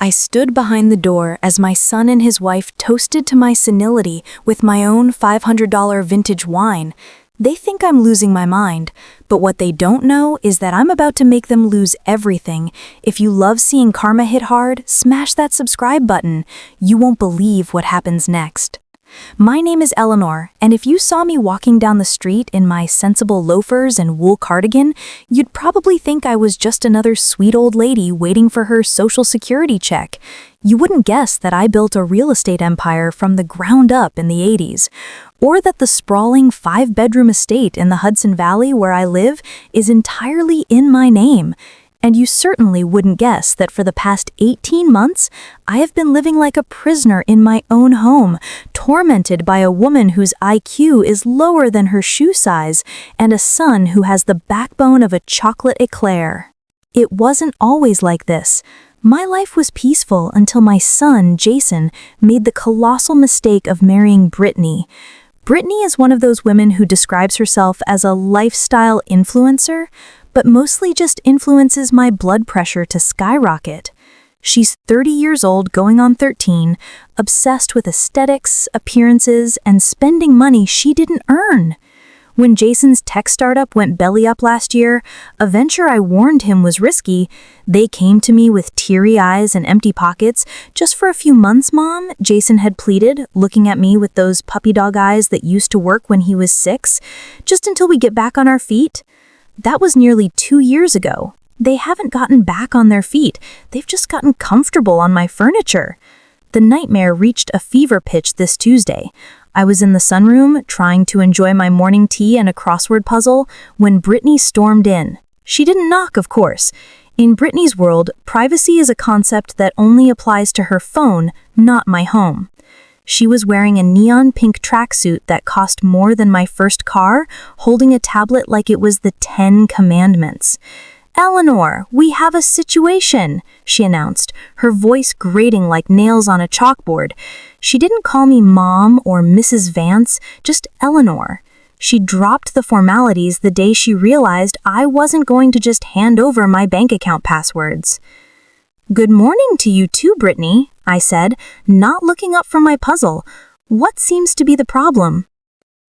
I stood behind the door as my son and his wife toasted to my senility with my own $500 vintage wine. They think I'm losing my mind, but what they don't know is that I'm about to make them lose everything. If you love seeing karma hit hard, smash that subscribe button. You won't believe what happens next. My name is Eleanor, and if you saw me walking down the street in my sensible loafers and wool cardigan, you'd probably think I was just another sweet old lady waiting for her Social Security check. You wouldn't guess that I built a real estate empire from the ground up in the 80s, or that the sprawling 5-bedroom estate in the Hudson Valley where I live is entirely in my name. And you certainly wouldn't guess that for the past 18 months, I have been living like a prisoner in my own home, tormented by a woman whose IQ is lower than her shoe size, and a son who has the backbone of a chocolate eclair. It wasn't always like this. My life was peaceful until my son, Jason, made the colossal mistake of marrying Brittany. Brittany is one of those women who describes herself as a lifestyle influencer, but mostly just influences my blood pressure to skyrocket. She's 30 years old, going on 13, obsessed with aesthetics, appearances, and spending money she didn't earn. When Jason's tech startup went belly up last year, a venture I warned him was risky, they came to me with teary eyes and empty pockets. "Just for a few months, Mom," Jason had pleaded, looking at me with those puppy dog eyes that used to work when he was 6. "Just until we get back on our feet." That was nearly 2 years ago. They haven't gotten back on their feet. They've just gotten comfortable on my furniture. The nightmare reached a fever pitch this Tuesday. I was in the sunroom, trying to enjoy my morning tea and a crossword puzzle, when Brittany stormed in. She didn't knock, of course. In Brittany's world, privacy is a concept that only applies to her phone, not my home. She was wearing a neon pink tracksuit that cost more than my first car, holding a tablet like it was the 10 Commandments. "Eleanor, we have a situation," she announced, her voice grating like nails on a chalkboard. She didn't call me Mom or Mrs. Vance, just Eleanor. She dropped the formalities the day she realized I wasn't going to just hand over my bank account passwords. "Good morning to you too, Brittany," I said, not looking up from my puzzle. "What seems to be the problem?"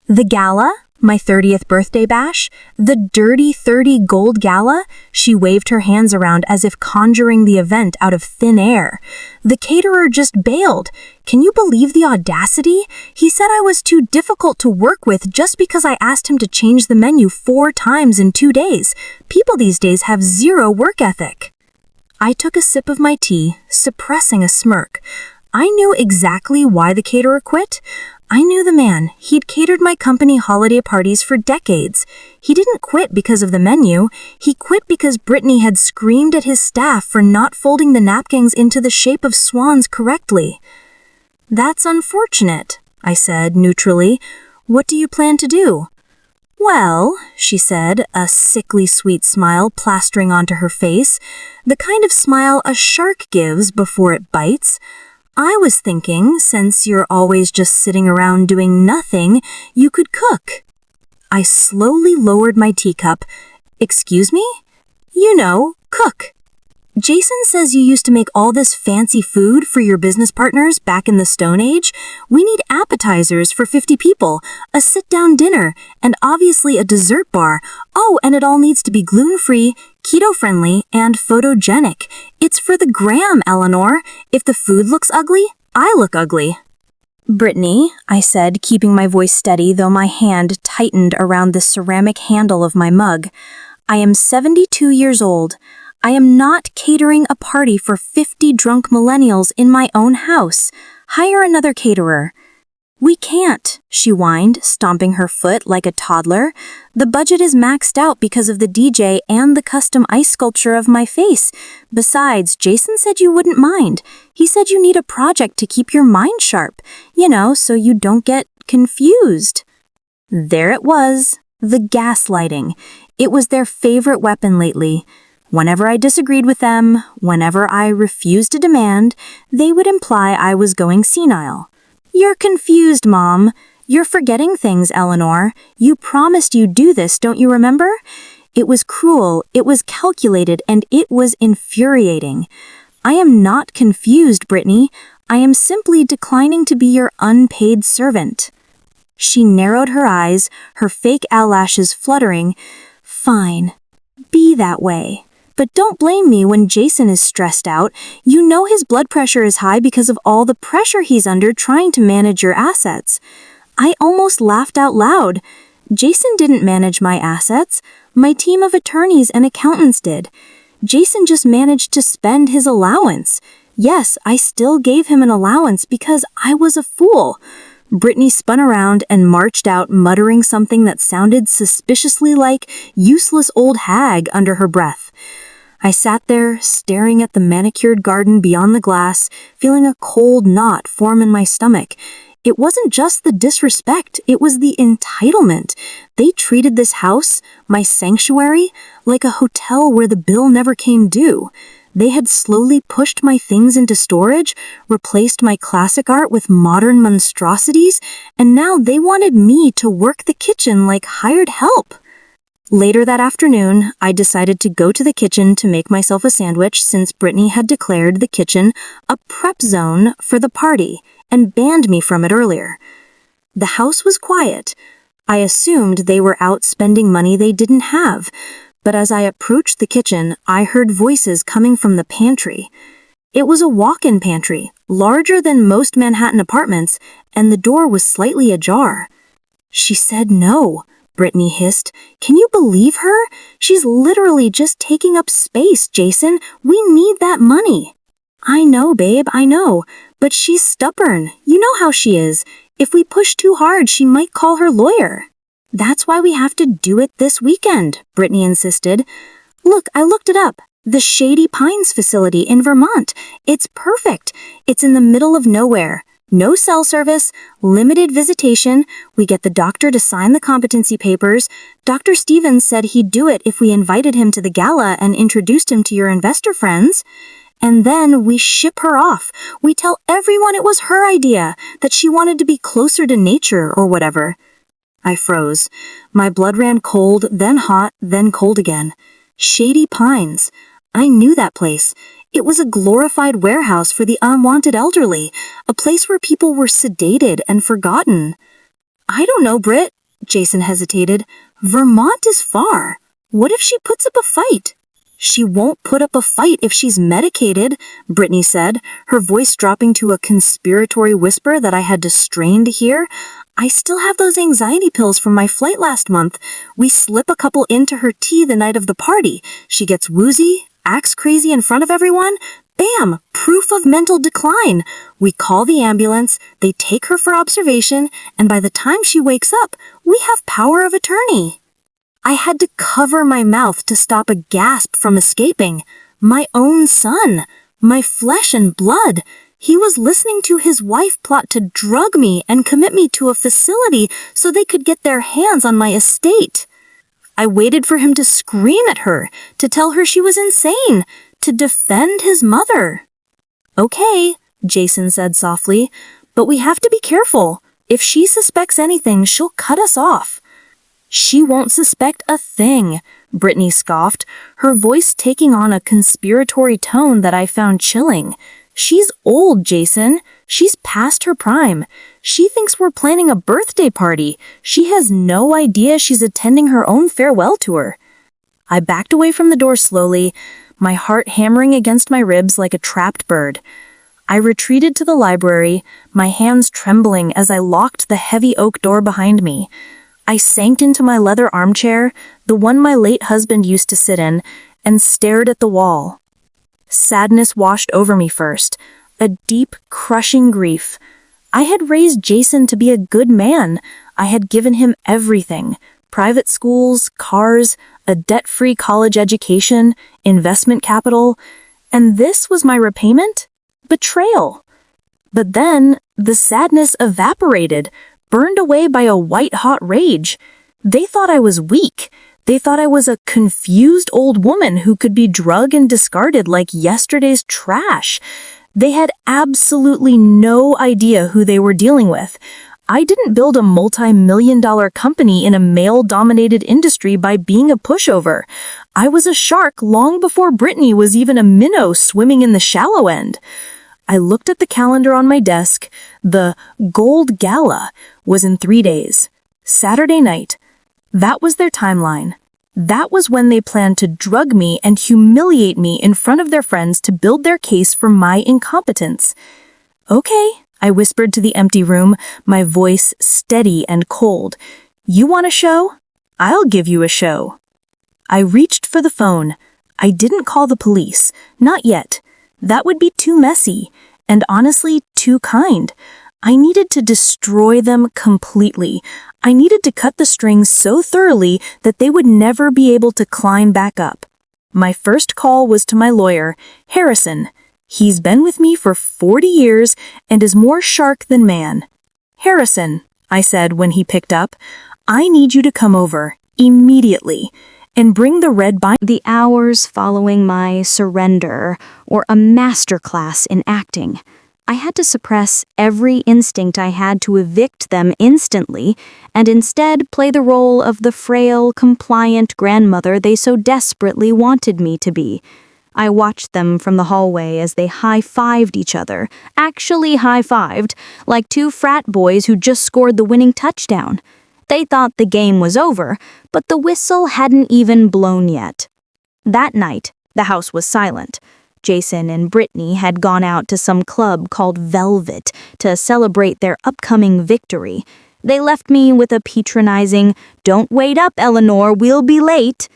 "The gala? My 30th birthday bash? The Dirty 30 Gold Gala?" She waved her hands around as if conjuring the event out of thin air. "The caterer just bailed. Can you believe the audacity? He said I was too difficult to work with just because I asked him to change the menu 4 times in 2 days. People these days have zero work ethic." I took a sip of my tea, suppressing a smirk. I knew exactly why the caterer quit. I knew the man. He'd catered my company holiday parties for decades. He didn't quit because of the menu. He quit because Brittany had screamed at his staff for not folding the napkins into the shape of swans correctly. "That's unfortunate," I said neutrally. "What do you plan to do?" "Well," she said, a sickly sweet smile plastering onto her face, the kind of smile a shark gives before it bites. "I was thinking, since you're always just sitting around doing nothing, you could cook." I slowly lowered my teacup. "Excuse me?" "You know, cook. Jason says you used to make all this fancy food for your business partners back in the Stone Age. We need appetizers for 50 people, a sit-down dinner, and obviously a dessert bar. Oh, and it all needs to be gluten-free, keto-friendly, and photogenic. It's for the gram, Eleanor. If the food looks ugly, I look ugly." "Brittany," I said, keeping my voice steady though my hand tightened around the ceramic handle of my mug, "I am 72 years old. I am not catering a party for 50 drunk millennials in my own house. Hire another caterer." "We can't," she whined, stomping her foot like a toddler. "The budget is maxed out because of the DJ and the custom ice sculpture of my face. Besides, Jason said you wouldn't mind. He said you need a project to keep your mind sharp, so you don't get confused." There it was, the gaslighting. It was their favorite weapon lately. Whenever I disagreed with them, whenever I refused to demand, they would imply I was going senile. "You're confused, Mom. You're forgetting things, Eleanor. You promised you'd do this, don't you remember?" It was cruel, it was calculated, and it was infuriating. I am not confused, Brittany. I am simply declining to be your unpaid servant. She narrowed her eyes, her fake eyelashes fluttering. Fine, be that way. But don't blame me when Jason is stressed out. You know his blood pressure is high because of all the pressure he's under trying to manage your assets. I almost laughed out loud. Jason didn't manage my assets. My team of attorneys and accountants did. Jason just managed to spend his allowance. Yes, I still gave him an allowance because I was a fool. Brittany spun around and marched out, muttering something that sounded suspiciously like useless old hag under her breath. I sat there, staring at the manicured garden beyond the glass, feeling a cold knot form in my stomach. It wasn't just the disrespect, it was the entitlement. They treated this house, my sanctuary, like a hotel where the bill never came due. They had slowly pushed my things into storage, replaced my classic art with modern monstrosities, and now they wanted me to work the kitchen like hired help. Later that afternoon, I decided to go to the kitchen to make myself a sandwich since Brittany had declared the kitchen a prep zone for the party and banned me from it earlier. The house was quiet. I assumed they were out spending money they didn't have, but as I approached the kitchen, I heard voices coming from the pantry. It was a walk-in pantry, larger than most Manhattan apartments, and the door was slightly ajar. She said no. Brittany hissed. Can you believe her? She's literally just taking up space, Jason. We need that money. I know, babe, I know. But she's stubborn. You know how she is. If we push too hard, she might call her lawyer. That's why we have to do it this weekend, Brittany insisted. Look, I looked it up. The Shady Pines facility in Vermont. It's perfect. It's in the middle of nowhere. No cell service, limited visitation. We get the doctor to sign the competency papers. Dr. Stevens said he'd do it if we invited him to the gala and introduced him to your investor friends. And then we ship her off. We tell everyone it was her idea, that she wanted to be closer to nature or whatever. I froze. My blood ran cold, then hot, then cold again. Shady Pines. I knew that place. It was a glorified warehouse for the unwanted elderly, a place where people were sedated and forgotten. I don't know, Britt, Jason hesitated. Vermont is far. What if she puts up a fight? She won't put up a fight if she's medicated, Brittany said, her voice dropping to a conspiratory whisper that I had to strain to hear. I still have those anxiety pills from my flight last month. We slip a couple into her tea the night of the party. She gets woozy, acts crazy in front of everyone. Bam! Proof of mental decline. We call the ambulance, they take her for observation, and by the time she wakes up, we have power of attorney. I had to cover my mouth to stop a gasp from escaping. My own son. My flesh and blood. He was listening to his wife plot to drug me and commit me to a facility so they could get their hands on my estate. I waited for him to scream at her, to tell her she was insane, to defend his mother. Okay, Jason said softly, but we have to be careful. If she suspects anything, she'll cut us off. She won't suspect a thing, Brittany scoffed, her voice taking on a conspiratory tone that I found chilling. She's old, Jason. She's past her prime. She thinks we're planning a birthday party. She has no idea she's attending her own farewell tour. I backed away from the door slowly, my heart hammering against my ribs like a trapped bird. I retreated to the library, my hands trembling as I locked the heavy oak door behind me. I sank into my leather armchair, the one my late husband used to sit in, and stared at the wall. Sadness washed over me first, a deep, crushing grief. I had raised Jason to be a good man. I had given him everything: private schools, cars, a debt-free college education, investment capital. And this was my repayment? Betrayal. But then, the sadness evaporated, burned away by a white-hot rage. They thought I was weak. They thought I was a confused old woman who could be drugged and discarded like yesterday's trash. They had absolutely no idea who they were dealing with. I didn't build a multi-million-dollar company in a male-dominated industry by being a pushover. I was a shark long before Brittany was even a minnow swimming in the shallow end. I looked at the calendar on my desk. The Gold Gala was in 3 days. Saturday night. That was their timeline. That was when they planned to drug me and humiliate me in front of their friends to build their case for my incompetence. Okay, I whispered to the empty room, my voice steady and cold. You want a show? I'll give you a show. I reached for the phone. I didn't call the police. Not yet. That would be too messy, and honestly, too kind. I needed to destroy them completely. I needed to cut the strings so thoroughly that they would never be able to climb back up. My first call was to my lawyer, Harrison. He's been with me for 40 years and is more shark than man. Harrison, I said when he picked up, I need you to come over, immediately, and bring the red bind. The hours following my surrender, or a masterclass in acting. I had to suppress every instinct I had to evict them instantly, and instead play the role of the frail, compliant grandmother they so desperately wanted me to be. I watched them from the hallway as they high-fived each other, actually high-fived, like two frat boys who just scored the winning touchdown. They thought the game was over, but the whistle hadn't even blown yet. That night, the house was silent. Jason and Brittany had gone out to some club called Velvet to celebrate their upcoming victory. They left me with a patronizing, "Don't wait up, Eleanor, we'll be late."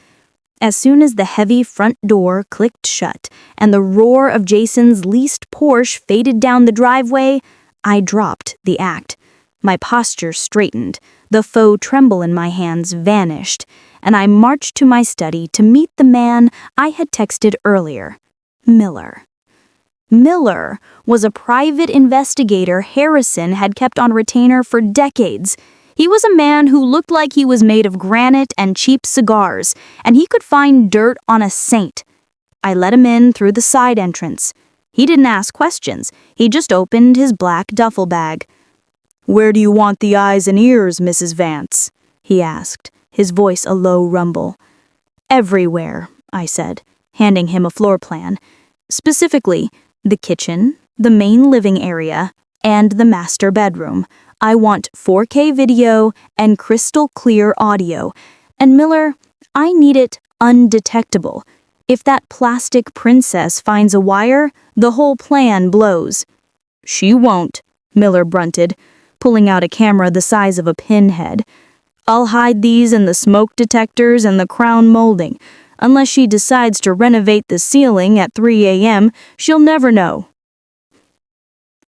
As soon as the heavy front door clicked shut and the roar of Jason's leased Porsche faded down the driveway, I dropped the act. My posture straightened, the faux tremble in my hands vanished, and I marched to my study to meet the man I had texted earlier, Miller. Miller was a private investigator Harrison had kept on retainer for decades. He was a man who looked like he was made of granite and cheap cigars, and he could find dirt on a saint. I let him in through the side entrance. He didn't ask questions. He just opened his black duffel bag. "Where do you want the eyes and ears, Mrs. Vance?" he asked, his voice a low rumble. "Everywhere," I said, handing him a floor plan. "Specifically, the kitchen, the main living area, and the master bedroom. I want 4K video and crystal clear audio. And Miller, I need it undetectable. If that plastic princess finds a wire, the whole plan blows." "She won't," Miller grunted, pulling out a camera the size of a pinhead. "I'll hide these in the smoke detectors and the crown molding. Unless she decides to renovate the ceiling at 3 a.m., she'll never know."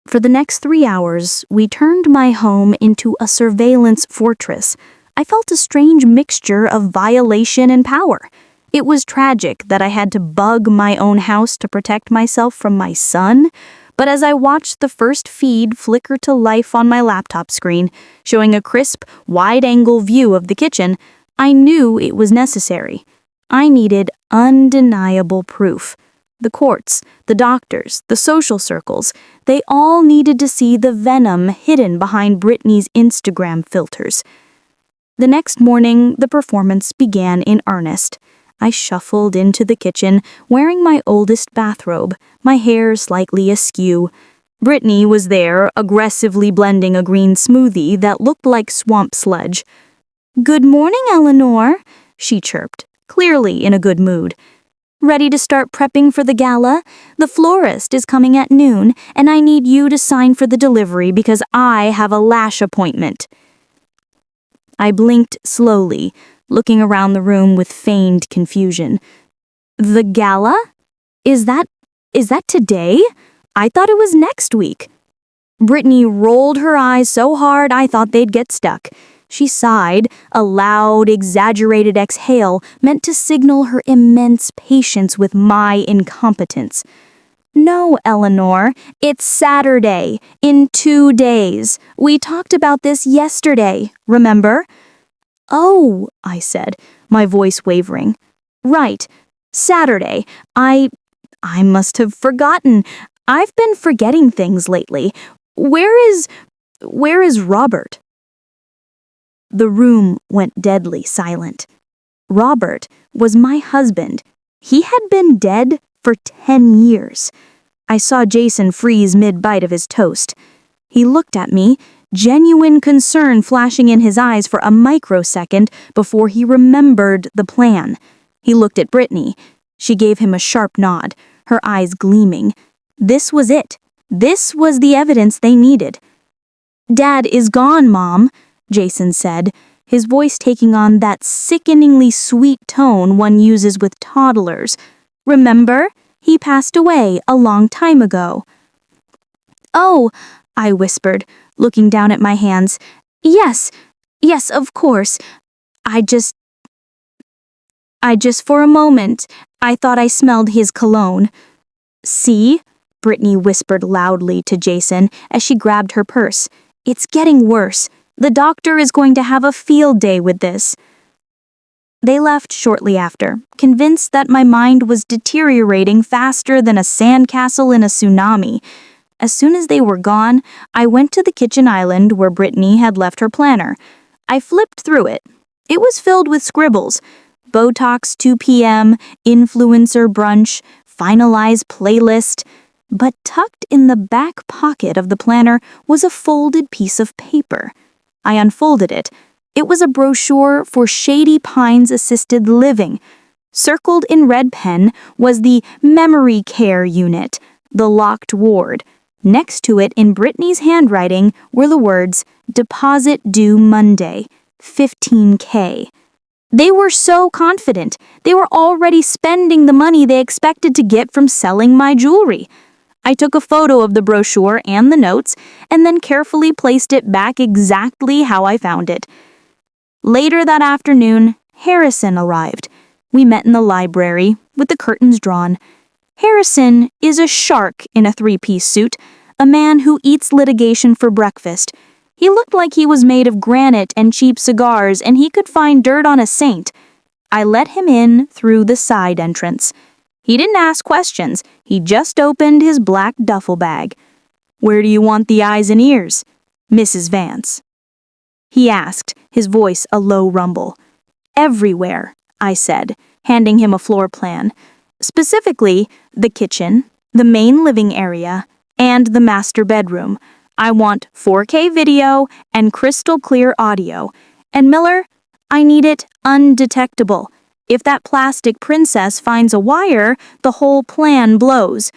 For the next 3 hours, we turned my home into a surveillance fortress. I felt a strange mixture of violation and power. It was tragic that I had to bug my own house to protect myself from my son, but as I watched the first feed flicker to life on my laptop screen, showing a crisp, wide-angle view of the kitchen, I knew it was necessary. I needed undeniable proof. The courts, the doctors, the social circles, they all needed to see the venom hidden behind Brittany's Instagram filters. The next morning, the performance began in earnest. I shuffled into the kitchen, wearing my oldest bathrobe, my hair slightly askew. Brittany was there, aggressively blending a green smoothie that looked like swamp sludge. "Good morning, Eleanor," she chirped, clearly in a good mood. "Ready to start prepping for the gala? The florist is coming at noon, and I need you to sign for the delivery because I have a lash appointment." I blinked slowly, looking around the room with feigned confusion. "The gala? Is that today? I thought it was next week." Brittany rolled her eyes so hard I thought they'd get stuck. She sighed, a loud, exaggerated exhale meant to signal her immense patience with my incompetence. "No, Eleanor, it's Saturday, in 2 days. We talked about this yesterday, remember?" "Oh," I said, my voice wavering. "Right, Saturday. I must have forgotten. I've been forgetting things lately. Where is Robert?" The room went deadly silent. Robert was my husband. He had been dead for 10 years. I saw Jason freeze mid-bite of his toast. He looked at me, genuine concern flashing in his eyes for a microsecond before he remembered the plan. He looked at Brittany. She gave him a sharp nod, her eyes gleaming. This was it. This was the evidence they needed. "Dad is gone, Mom," Jason said, his voice taking on that sickeningly sweet tone one uses with toddlers. "Remember? He passed away a long time ago." "Oh," I whispered, looking down at my hands. Yes, of course. I just for a moment, I thought I smelled his cologne." "See?" Brittany whispered loudly to Jason as she grabbed her purse. "It's getting worse. The doctor is going to have a field day with this." They left shortly after, convinced that my mind was deteriorating faster than a sandcastle in a tsunami. As soon as they were gone, I went to the kitchen island where Brittany had left her planner. I flipped through it. It was filled with scribbles. Botox 2 p.m., influencer brunch, finalize playlist. But tucked in the back pocket of the planner was a folded piece of paper. I unfolded it. It was a brochure for Shady Pines Assisted Living. Circled in red pen was the Memory Care Unit, the locked ward. Next to it in Brittany's handwriting were the words, "Deposit due Monday, $15K. They were so confident. They were already spending the money they expected to get from selling my jewelry. I took a photo of the brochure and the notes, and then carefully placed it back exactly how I found it. Later that afternoon, Harrison arrived. We met in the library, with the curtains drawn. Harrison is a shark in a three-piece suit, a man who eats litigation for breakfast. He looked like he was made of granite and cheap cigars, and he could find dirt on a saint. I let him in through the side entrance. He didn't ask questions. He just opened his black duffel bag. "Where do you want the eyes and ears?" "Mrs. Vance," he asked, his voice a low rumble. "Everywhere," I said, handing him a floor plan. "Specifically, the kitchen, the main living area, and the master bedroom. I want 4K video and crystal clear audio. And Miller, I need it undetectable. If that plastic princess finds a wire, the whole plan blows."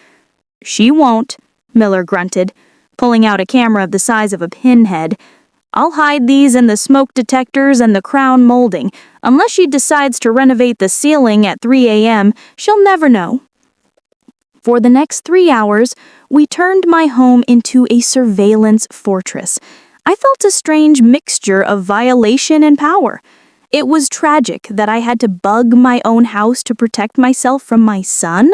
"She won't," Miller grunted, pulling out a camera of the size of a pinhead. "I'll hide these in the smoke detectors and the crown molding. Unless she decides to renovate the ceiling at 3 a.m., she'll never know." For the next 3 hours, we turned my home into a surveillance fortress. I felt a strange mixture of violation and power. It was tragic that I had to bug my own house to protect myself from my son,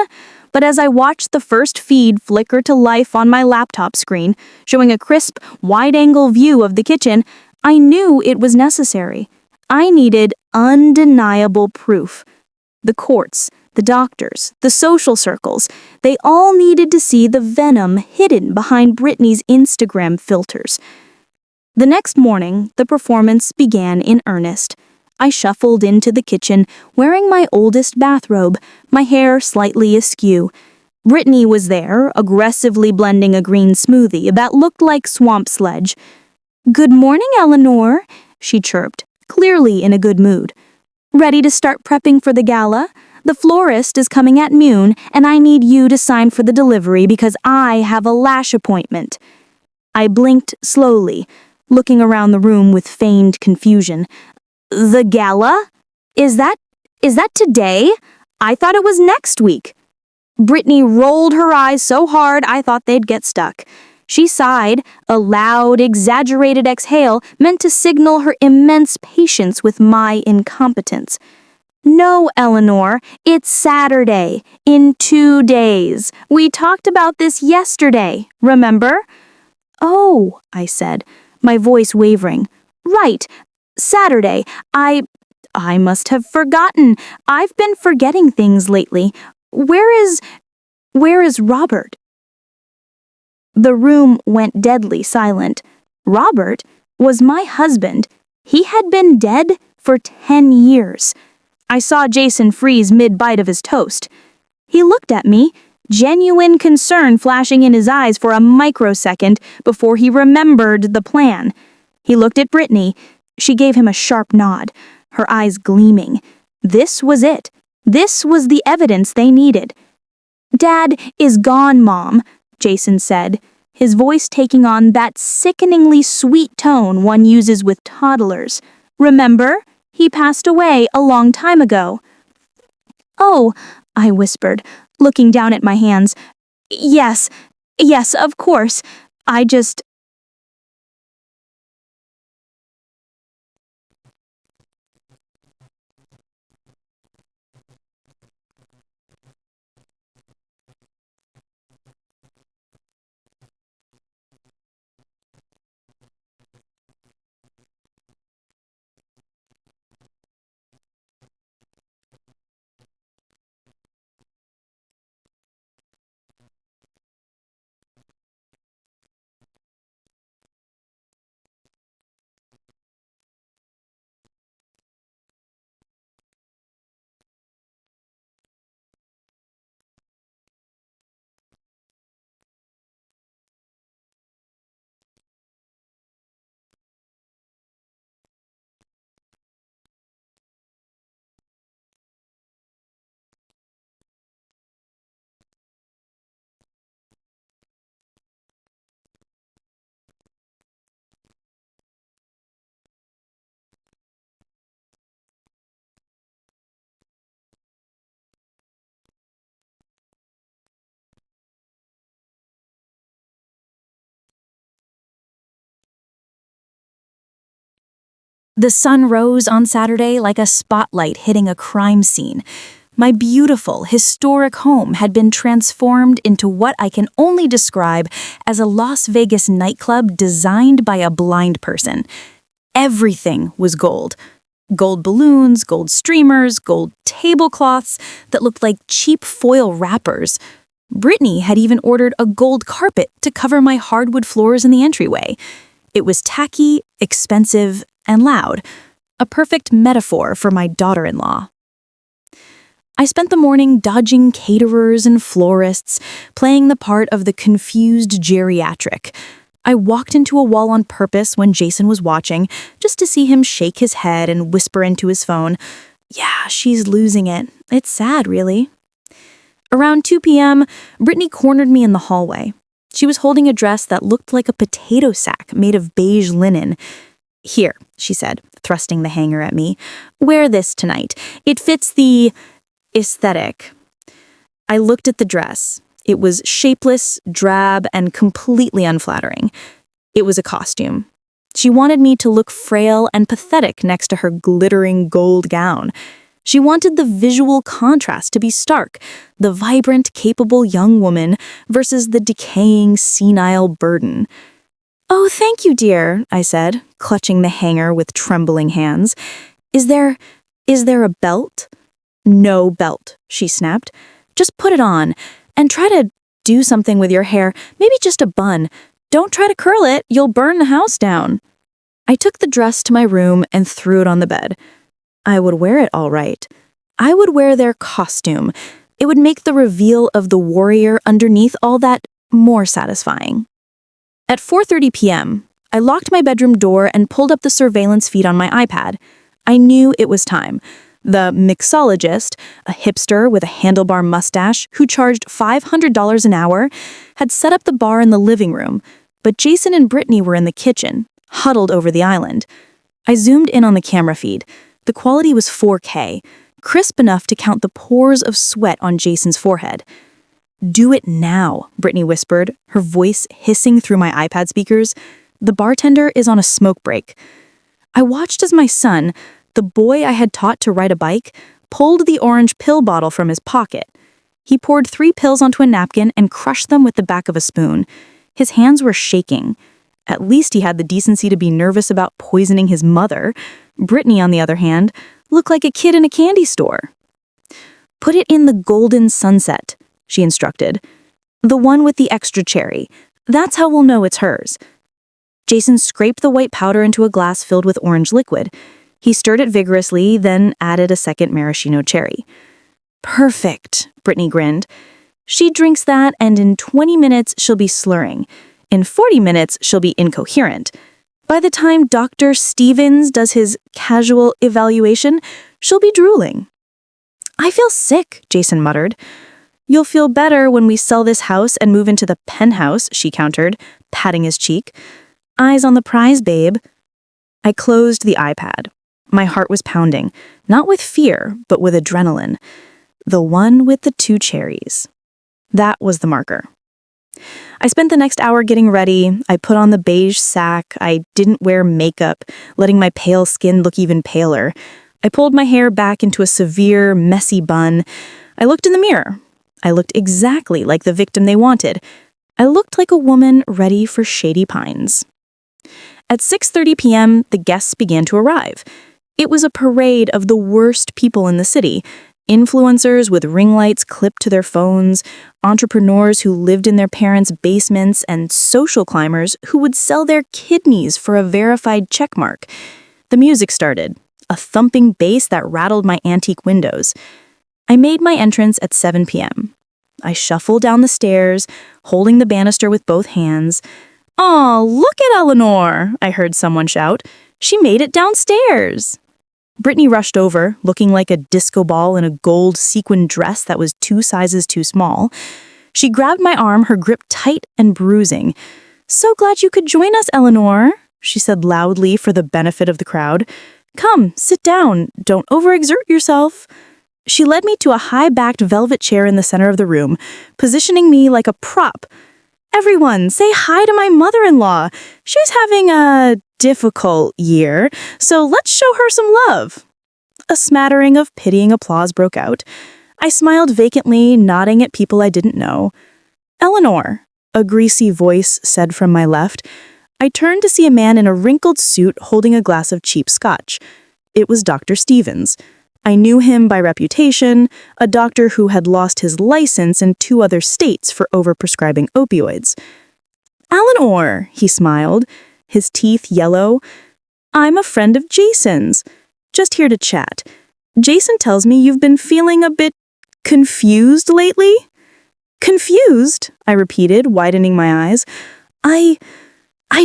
but as I watched the first feed flicker to life on my laptop screen, showing a crisp, wide-angle view of the kitchen, I knew it was necessary. I needed undeniable proof. The courts, the doctors, the social circles, they all needed to see the venom hidden behind Brittany's Instagram filters. The next morning, the performance began in earnest. I shuffled into the kitchen, wearing my oldest bathrobe, my hair slightly askew. Brittany was there, aggressively blending a green smoothie that looked like swamp sledge. "Good morning, Eleanor," she chirped, clearly in a good mood. "Ready to start prepping for the gala? The florist is coming at noon, and I need you to sign for the delivery because I have a lash appointment." I blinked slowly, looking around the room with feigned confusion. "The gala? Is that today? I thought it was next week." Brittany rolled her eyes so hard I thought they'd get stuck. She sighed, a loud, exaggerated exhale meant to signal her immense patience with my incompetence. "No, Eleanor, it's Saturday, in 2 days. We talked about this yesterday, remember?" "Oh," I said, my voice wavering. "Right, Saturday. I must have forgotten. I've been forgetting things lately. Where is Robert?" The room went deadly silent. Robert was my husband. He had been dead for 10 years. I saw Jason freeze mid-bite of his toast. He looked at me, genuine concern flashing in his eyes for a microsecond before he remembered the plan. He looked at Brittany. She gave him a sharp nod, her eyes gleaming. This was it. This was the evidence they needed. "Dad is gone, Mom," Jason said, his voice taking on that sickeningly sweet tone one uses with toddlers. "Remember? He passed away a long time ago." "Oh," I whispered, looking down at my hands. Yes, of course. I just..." The sun rose on Saturday like a spotlight hitting a crime scene. My beautiful, historic home had been transformed into what I can only describe as a Las Vegas nightclub designed by a blind person. Everything was gold. Gold balloons, gold streamers, gold tablecloths that looked like cheap foil wrappers. Brittany had even ordered a gold carpet to cover my hardwood floors in the entryway. It was tacky, expensive, and loud, a perfect metaphor for my daughter-in-law. I spent the morning dodging caterers and florists, playing the part of the confused geriatric. I walked into a wall on purpose when Jason was watching, just to see him shake his head and whisper into his phone, "Yeah, she's losing it. It's sad, really." Around 2 p.m., Brittany cornered me in the hallway. She was holding a dress that looked like a potato sack made of beige linen. "Here," she said, thrusting the hanger at me. "Wear this tonight. It fits the aesthetic." I looked at the dress. It was shapeless, drab, and completely unflattering. It was a costume. She wanted me to look frail and pathetic next to her glittering gold gown. She wanted the visual contrast to be stark, the vibrant, capable young woman versus the decaying, senile burden. "Oh, thank you, dear," I said, clutching the hanger with trembling hands. Is there a belt?" "No belt," she snapped. "Just put it on, and try to do something with your hair, maybe just a bun. Don't try to curl it, you'll burn the house down." I took the dress to my room and threw it on the bed. I would wear it all right. I would wear their costume. It would make the reveal of the warrior underneath all that more satisfying. At 4:30 p.m., I locked my bedroom door and pulled up the surveillance feed on my iPad. I knew it was time. The mixologist, a hipster with a handlebar mustache who charged $500 an hour, had set up the bar in the living room, but Jason and Brittany were in the kitchen, huddled over the island. I zoomed in on the camera feed. The quality was 4K, crisp enough to count the pores of sweat on Jason's forehead. "Do it now," Brittany whispered, her voice hissing through my iPad speakers. "The bartender is on a smoke break." I watched as my son, the boy I had taught to ride a bike, pulled the orange pill bottle from his pocket. He poured 3 pills onto a napkin and crushed them with the back of a spoon. His hands were shaking. At least he had the decency to be nervous about poisoning his mother. Brittany, on the other hand, looked like a kid in a candy store. "Put it in the golden sunset," she instructed. "The one with the extra cherry. That's how we'll know it's hers." Jason scraped the white powder into a glass filled with orange liquid. He stirred it vigorously, then added a second maraschino cherry. Perfect, Brittany grinned. She drinks that, and in 20 minutes she'll be slurring. In 40 minutes she'll be incoherent. By the time Dr. Stevens does his casual evaluation, she'll be drooling. I feel sick, Jason muttered. You'll feel better when we sell this house and move into the penthouse, she countered, patting his cheek. Eyes on the prize, babe. I closed the iPad. My heart was pounding, not with fear, but with adrenaline. The one with the 2 cherries. That was the marker. I spent the next hour getting ready. I put on the beige sack. I didn't wear makeup, letting my pale skin look even paler. I pulled my hair back into a severe, messy bun. I looked in the mirror. I looked exactly like the victim they wanted. I looked like a woman ready for Shady Pines. At 6:30 p.m., the guests began to arrive. It was a parade of the worst people in the city. Influencers with ring lights clipped to their phones, entrepreneurs who lived in their parents' basements, and social climbers who would sell their kidneys for a verified checkmark. The music started, a thumping bass that rattled my antique windows. I made my entrance at 7 p.m. I shuffled down the stairs, holding the banister with both hands. "Aw, look at Eleanor," I heard someone shout. "She made it downstairs." Brittany rushed over, looking like a disco ball in a gold sequin dress that was 2 sizes too small. She grabbed my arm, her grip tight and bruising. "So glad you could join us, Eleanor," she said loudly for the benefit of the crowd. "Come, sit down. Don't overexert yourself." She led me to a high-backed velvet chair in the center of the room, positioning me like a prop. "Everyone, say hi to my mother-in-law. She's having a difficult year, so let's show her some love." A smattering of pitying applause broke out. I smiled vacantly, nodding at people I didn't know. "Eleanor," a greasy voice said from my left. I turned to see a man in a wrinkled suit holding a glass of cheap scotch. It was Dr. Stevens. I knew him by reputation, a doctor who had lost his license in 2 other states for overprescribing opioids. "Eleanor," he smiled, his teeth yellow. "I'm a friend of Jason's. Just here to chat. Jason tells me you've been feeling a bit confused lately?" "Confused?" I repeated, widening my eyes. I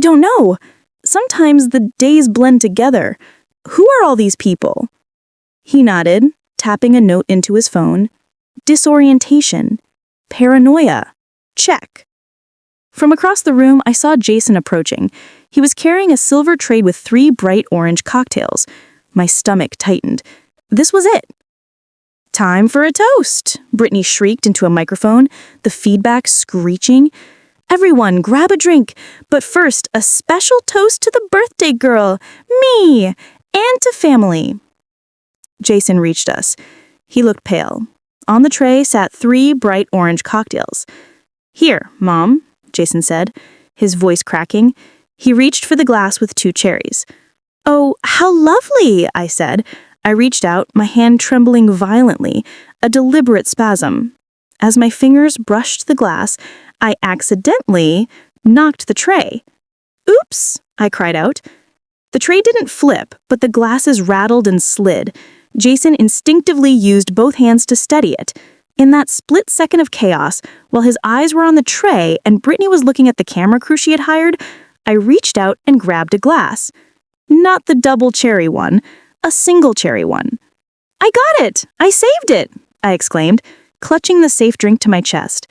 don't know. Sometimes the days blend together. Who are all these people?" He nodded, tapping a note into his phone. "Disorientation. Paranoia. Check." From across the room, I saw Jason approaching. He was carrying a silver tray with 3 bright orange cocktails. My stomach tightened. This was it. "Time for a toast," Brittany shrieked into a microphone, the feedback screeching. "Everyone, grab a drink. But first, a special toast to the birthday girl, me, and to family." Jason reached us. He looked pale. On the tray sat 3 bright orange cocktails. "Here, Mom," Jason said, his voice cracking. He reached for the glass with 2 cherries. "Oh, how lovely," I said. I reached out, my hand trembling violently, a deliberate spasm. As my fingers brushed the glass, I accidentally knocked the tray. "Oops," I cried out. The tray didn't flip, but the glasses rattled and slid. Jason instinctively used both hands to steady it. In that split second of chaos, while his eyes were on the tray and Brittany was looking at the camera crew she had hired, I reached out and grabbed a glass. Not the double cherry one, a single cherry one. "I got it! I saved it!" I exclaimed, clutching the safe drink to my chest.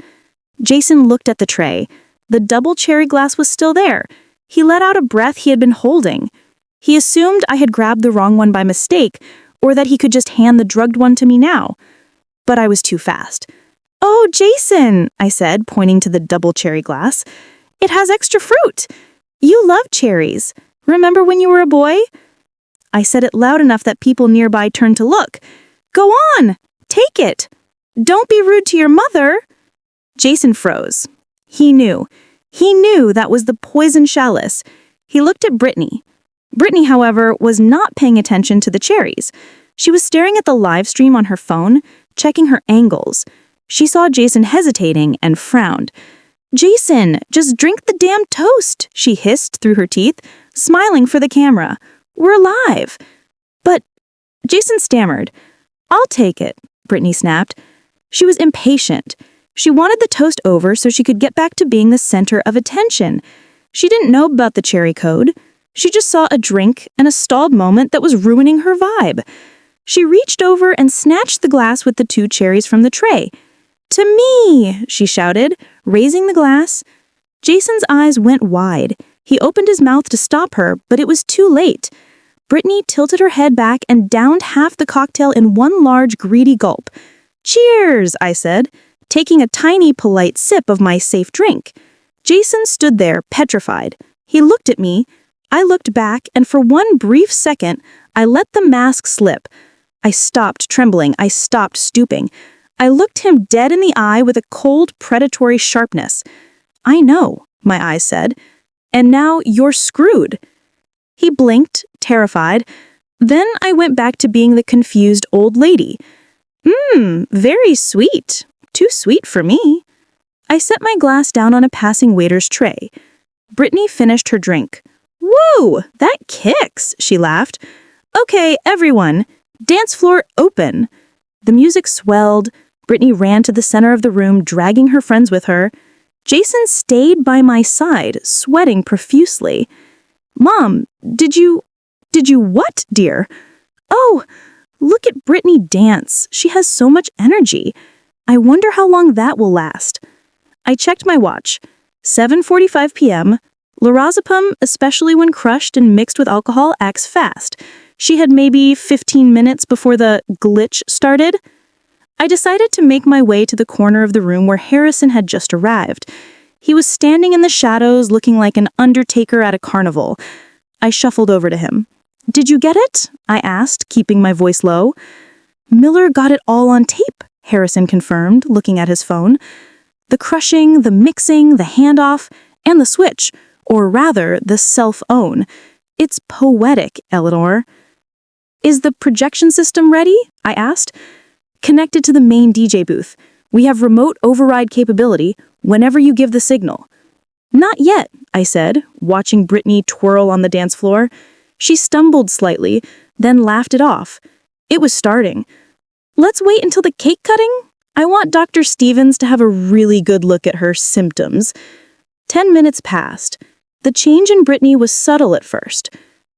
Jason looked at the tray. The double cherry glass was still there. He let out a breath he had been holding. He assumed I had grabbed the wrong one by mistake, or that he could just hand the drugged one to me now. But I was too fast. "Oh, Jason," I said, pointing to the double cherry glass. "It has extra fruit. You love cherries. Remember when you were a boy?" I said it loud enough that people nearby turned to look. "Go on! Take it! Don't be rude to your mother!" Jason froze. He knew. He knew that was the poison chalice. He looked at Brittany. Brittany, however, was not paying attention to the cherries. She was staring at the live stream on her phone, checking her angles. She saw Jason hesitating and frowned. "Jason, just drink the damn toast," she hissed through her teeth, smiling for the camera. "We're live." Jason stammered. "I'll take it," Brittany snapped. She was impatient. She wanted the toast over so she could get back to being the center of attention. She didn't know about the cherry code. She just saw a drink and a stalled moment that was ruining her vibe. She reached over and snatched the glass with the 2 cherries from the tray. "To me!" she shouted, raising the glass. Jason's eyes went wide. He opened his mouth to stop her, but it was too late. Brittany tilted her head back and downed half the cocktail in one large, greedy gulp. "Cheers," I said, taking a tiny, polite sip of my safe drink. Jason stood there, petrified. He looked at me. I looked back, and for one brief second, I let the mask slip. I stopped trembling. I stopped stooping. I looked him dead in the eye with a cold, predatory sharpness. "I know," my eyes said. "And now you're screwed." He blinked, terrified. Then I went back to being the confused old lady. Very sweet. Too sweet for me." I set my glass down on a passing waiter's tray. Brittany finished her drink. "Whoa, that kicks," she laughed. "Okay, everyone, dance floor open." The music swelled. Brittany ran to the center of the room, dragging her friends with her. Jason stayed by my side, sweating profusely. "Mom, did you what, dear?" "Oh, look at Brittany dance. She has so much energy. I wonder how long that will last." I checked my watch. 7:45 p.m. Lorazepam, especially when crushed and mixed with alcohol, acts fast. She had maybe 15 minutes before the glitch started. I decided to make my way to the corner of the room where Harrison had just arrived. He was standing in the shadows looking like an undertaker at a carnival. I shuffled over to him. "Did you get it?" I asked, keeping my voice low. "Miller got it all on tape," Harrison confirmed, looking at his phone. "The crushing, the mixing, the handoff, and the switch, or rather, the self-own. It's poetic, Eleanor." "Is the projection system ready?" I asked. "Connected to the main DJ booth. We have remote override capability whenever you give the signal." "Not yet," I said, watching Brittany twirl on the dance floor. She stumbled slightly, then laughed it off. It was starting. "Let's wait until the cake cutting? I want Dr. Stevens to have a really good look at her symptoms." 10 minutes passed. The change in Brittany was subtle at first.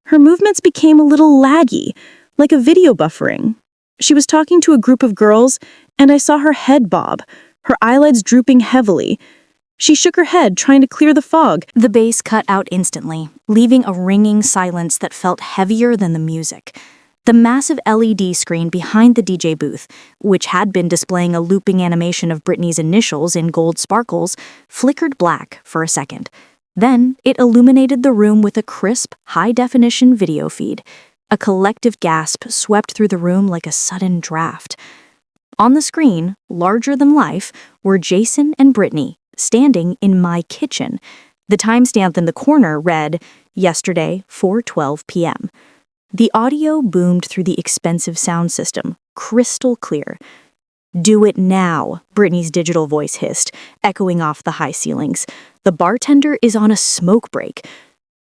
Her movements became a little laggy, like a video buffering. She was talking to a group of girls, and I saw her head bob, her eyelids drooping heavily. She shook her head, trying to clear the fog. The bass cut out instantly, leaving a ringing silence that felt heavier than the music. The massive LED screen behind the DJ booth, which had been displaying a looping animation of Brittany's initials in gold sparkles, flickered black for a second. Then it illuminated the room with a crisp, high-definition video feed. A collective gasp swept through the room like a sudden draft. On the screen, larger than life, were Jason and Brittany, standing in my kitchen. The timestamp in the corner read, "Yesterday, 4:12 p.m." The audio boomed through the expensive sound system, crystal clear. "Do it now," Brittany's digital voice hissed, echoing off the high ceilings. "The bartender is on a smoke break."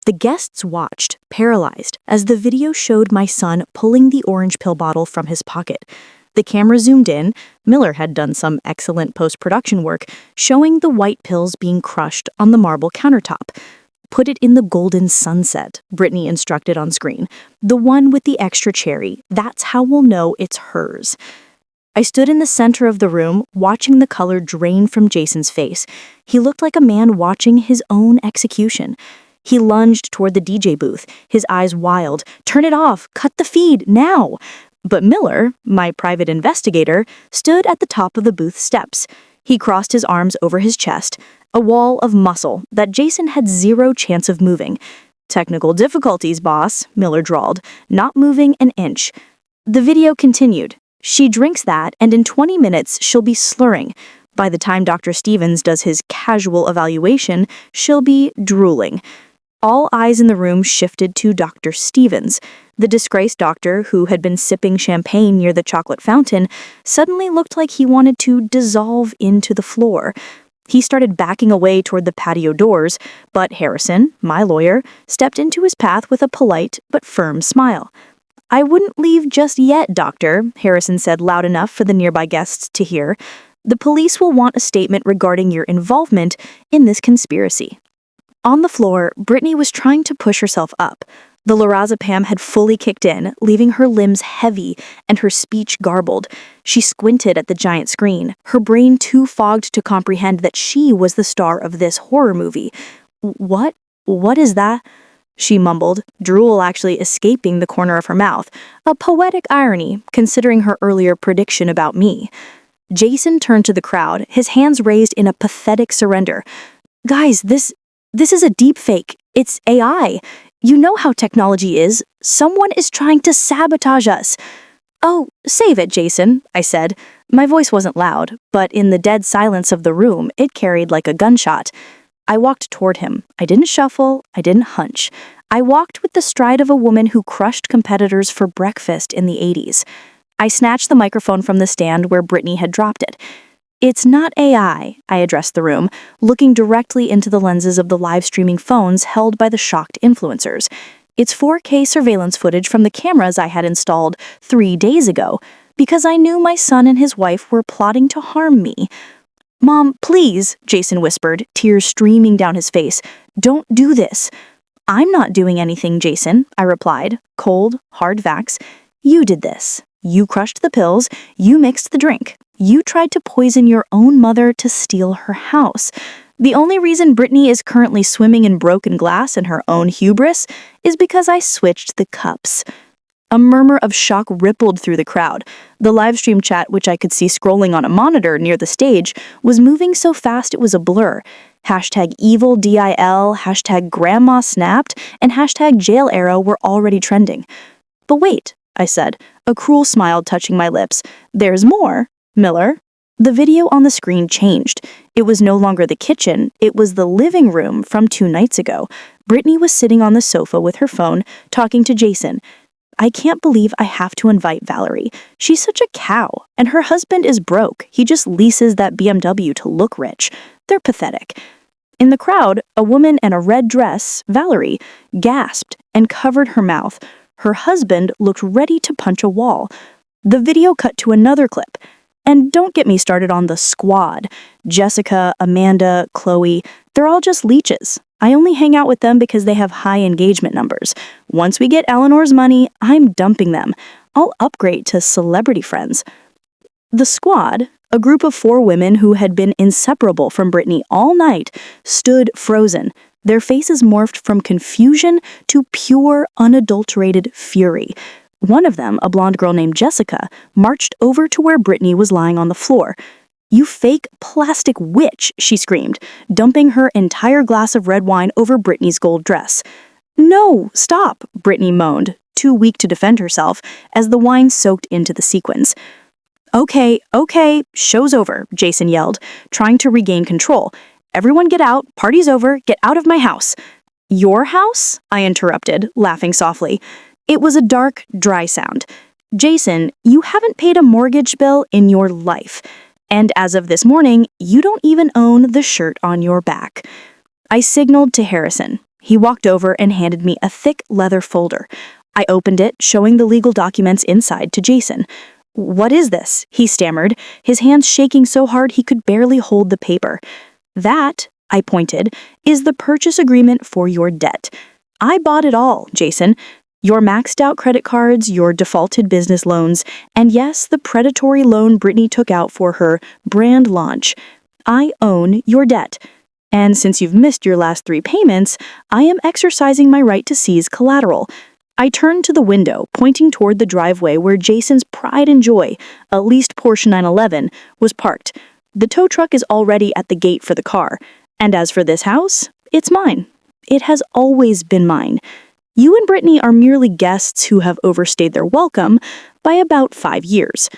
The guests watched, paralyzed, as the video showed my son pulling the orange pill bottle from his pocket. The camera zoomed in. Miller had done some excellent post-production work, showing the white pills being crushed on the marble countertop. "Put it in the golden sunset," Brittany instructed on screen. "The one with the extra cherry. That's how we'll know it's hers." I stood in the center of the room, watching the color drain from Jason's face. He looked like a man watching his own execution. He lunged toward the DJ booth, his eyes wild. "Turn it off! Cut the feed, now!" But Miller, my private investigator, stood at the top of the booth steps. He crossed his arms over his chest, a wall of muscle that Jason had zero chance of moving. "Technical difficulties, boss," Miller drawled, "not moving an inch." The video continued. "She drinks that, and in 20 minutes she'll be slurring. By the time Dr. Stevens does his casual evaluation, she'll be drooling." All eyes in the room shifted to Dr. Stevens. The disgraced doctor, who had been sipping champagne near the chocolate fountain, suddenly looked like he wanted to dissolve into the floor. He started backing away toward the patio doors, but Harrison, my lawyer, stepped into his path with a polite but firm smile. I wouldn't leave just yet, doctor, Harrison said loud enough for the nearby guests to hear. The police will want a statement regarding your involvement in this conspiracy. On the floor, Brittany was trying to push herself up. The lorazepam had fully kicked in, leaving her limbs heavy and her speech garbled. She squinted at the giant screen, her brain too fogged to comprehend that she was the star of this horror movie. What? What is that? She mumbled, drool actually escaping the corner of her mouth, a poetic irony considering her earlier prediction about me. Jason turned to the crowd, his hands raised in a pathetic surrender. Guys, this is a deepfake. It's AI. You know how technology is. Someone is trying to sabotage us. Oh, save it, Jason, I said. My voice wasn't loud, but in the dead silence of the room, it carried like a gunshot. I walked toward him. I didn't shuffle. I didn't hunch. I walked with the stride of a woman who crushed competitors for breakfast in the 80s. I snatched the microphone from the stand where Brittany had dropped it. It's not AI, I addressed the room, looking directly into the lenses of the live-streaming phones held by the shocked influencers. It's 4K surveillance footage from the cameras I had installed 3 days ago, because I knew my son and his wife were plotting to harm me. Mom, please, Jason whispered, tears streaming down his face. Don't do this. I'm not doing anything, Jason, I replied, cold, hard facts. You did this. You crushed the pills. You mixed the drink. You tried to poison your own mother to steal her house. The only reason Brittany is currently swimming in broken glass in her own hubris is because I switched the cups. A murmur of shock rippled through the crowd. The livestream chat, which I could see scrolling on a monitor near the stage, was moving so fast it was a blur. Hashtag #EvilDIL, hashtag Grandma Snapped, and hashtag Jail Arrow were already trending. But wait, I said, a cruel smile touching my lips. There's more. Miller. The video on the screen changed. It was no longer the kitchen, it was the living room from 2 nights ago. Brittany was sitting on the sofa with her phone, talking to Jason. I can't believe I have to invite Valerie. She's such a cow, and her husband is broke. He just leases that BMW to look rich. They're pathetic. In the crowd, a woman in a red dress, Valerie, gasped and covered her mouth. Her husband looked ready to punch a wall. The video cut to another clip. And don't get me started on the squad. Jessica, Amanda, Chloe, they're all just leeches. I only hang out with them because they have high engagement numbers. Once we get Eleanor's money, I'm dumping them. I'll upgrade to celebrity friends. The squad, a group of 4 women who had been inseparable from Brittany all night, stood frozen. Their faces morphed from confusion to pure, unadulterated fury. One of them, a blonde girl named Jessica, marched over to where Brittany was lying on the floor. You fake plastic witch, she screamed, dumping her entire glass of red wine over Brittany's gold dress. No, stop, Brittany moaned, too weak to defend herself, as the wine soaked into the sequins. Okay, show's over, Jason yelled, trying to regain control. Everyone get out, party's over, get out of my house. Your house? I interrupted, laughing softly. It was a dark, dry sound. Jason, you haven't paid a mortgage bill in your life. And as of this morning, you don't even own the shirt on your back. I signaled to Harrison. He walked over and handed me a thick leather folder. I opened it, showing the legal documents inside to Jason. What is this? He stammered, his hands shaking so hard he could barely hold the paper. That, I pointed, is the purchase agreement for your debt. I bought it all, Jason. Your maxed out credit cards, your defaulted business loans, and yes, the predatory loan Brittany took out for her brand launch. I own your debt. And since you've missed your last 3 payments, I am exercising my right to seize collateral. I turned to the window, pointing toward the driveway where Jason's pride and joy, a leased Porsche 911, was parked. The tow truck is already at the gate for the car. And as for this house, it's mine. It has always been mine. You and Brittany are merely guests who have overstayed their welcome by about 5 years.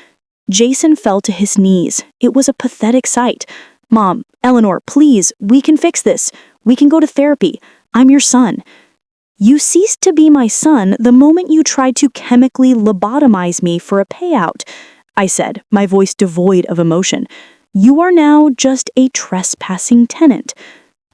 Jason fell to his knees. It was a pathetic sight. Mom, Eleanor, please, we can fix this. We can go to therapy. I'm your son. You ceased to be my son the moment you tried to chemically lobotomize me for a payout, I said, my voice devoid of emotion. You are now just a trespassing tenant.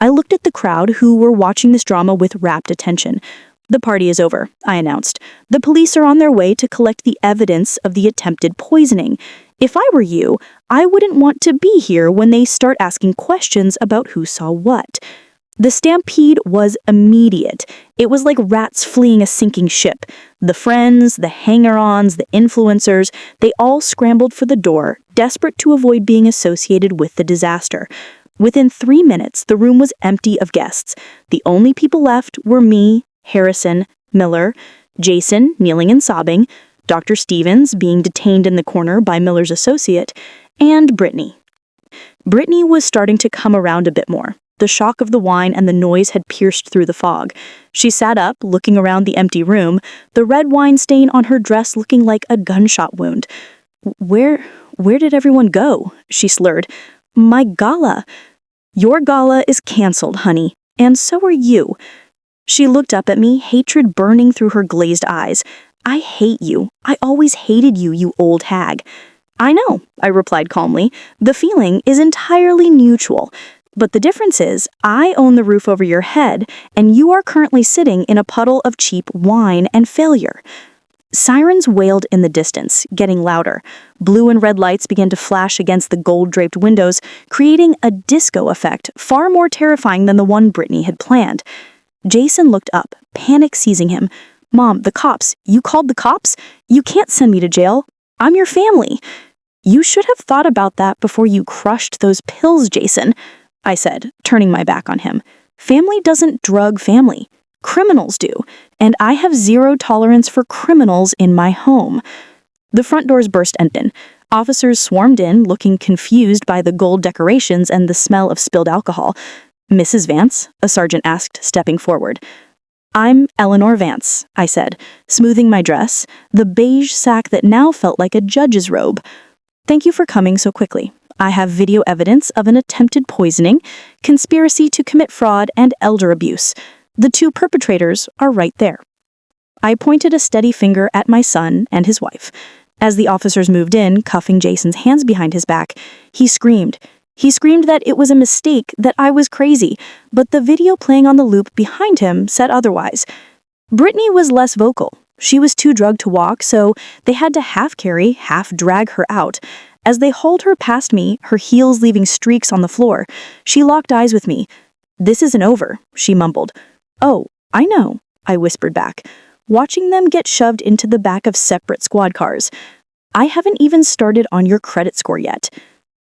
I looked at the crowd who were watching this drama with rapt attention. "The party is over," I announced. "The police are on their way to collect the evidence of the attempted poisoning. If I were you, I wouldn't want to be here when they start asking questions about who saw what." The stampede was immediate. It was like rats fleeing a sinking ship. The friends, the hanger-ons, the influencers, they all scrambled for the door, desperate to avoid being associated with the disaster. Within 3 minutes, the room was empty of guests. The only people left were me, Harrison, Miller, Jason kneeling and sobbing, Dr. Stevens being detained in the corner by Miller's associate, and Brittany. Brittany was starting to come around a bit more. The shock of the wine and the noise had pierced through the fog. She sat up, looking around the empty room, the red wine stain on her dress looking like a gunshot wound. Where did everyone go?" she slurred. "My gala." "Your gala is canceled, honey, and so are you." She looked up at me, hatred burning through her glazed eyes. "I hate you. I always hated you, you old hag." "I know," I replied calmly. "The feeling is entirely mutual. But the difference is, I own the roof over your head, and you are currently sitting in a puddle of cheap wine and failure." Sirens wailed in the distance, getting louder. Blue and red lights began to flash against the gold-draped windows, creating a disco effect far more terrifying than the one Brittany had planned. Jason looked up, panic seizing him. "Mom, the cops. You called the cops? You can't send me to jail. I'm your family." "You should have thought about that before you crushed those pills, Jason," I said, turning my back on him. "Family doesn't drug family. Criminals do, and I have zero tolerance for criminals in my home." The front doors burst open. Officers swarmed in, looking confused by the gold decorations and the smell of spilled alcohol. "Mrs. Vance?" a sergeant asked, stepping forward. "I'm Eleanor Vance," I said, smoothing my dress, the beige sack that now felt like a judge's robe. "Thank you for coming so quickly. I have video evidence of an attempted poisoning, conspiracy to commit fraud, and elder abuse. The 2 perpetrators are right there." I pointed a steady finger at my son and his wife. As the officers moved in, cuffing Jason's hands behind his back, he screamed. He screamed that it was a mistake, that I was crazy, but the video playing on the loop behind him said otherwise. Brittany was less vocal. She was too drugged to walk, so they had to half carry, half drag her out. As they hauled her past me, her heels leaving streaks on the floor, she locked eyes with me. "This isn't over," she mumbled. "Oh, I know," I whispered back, watching them get shoved into the back of separate squad cars. "I haven't even started on your credit score yet."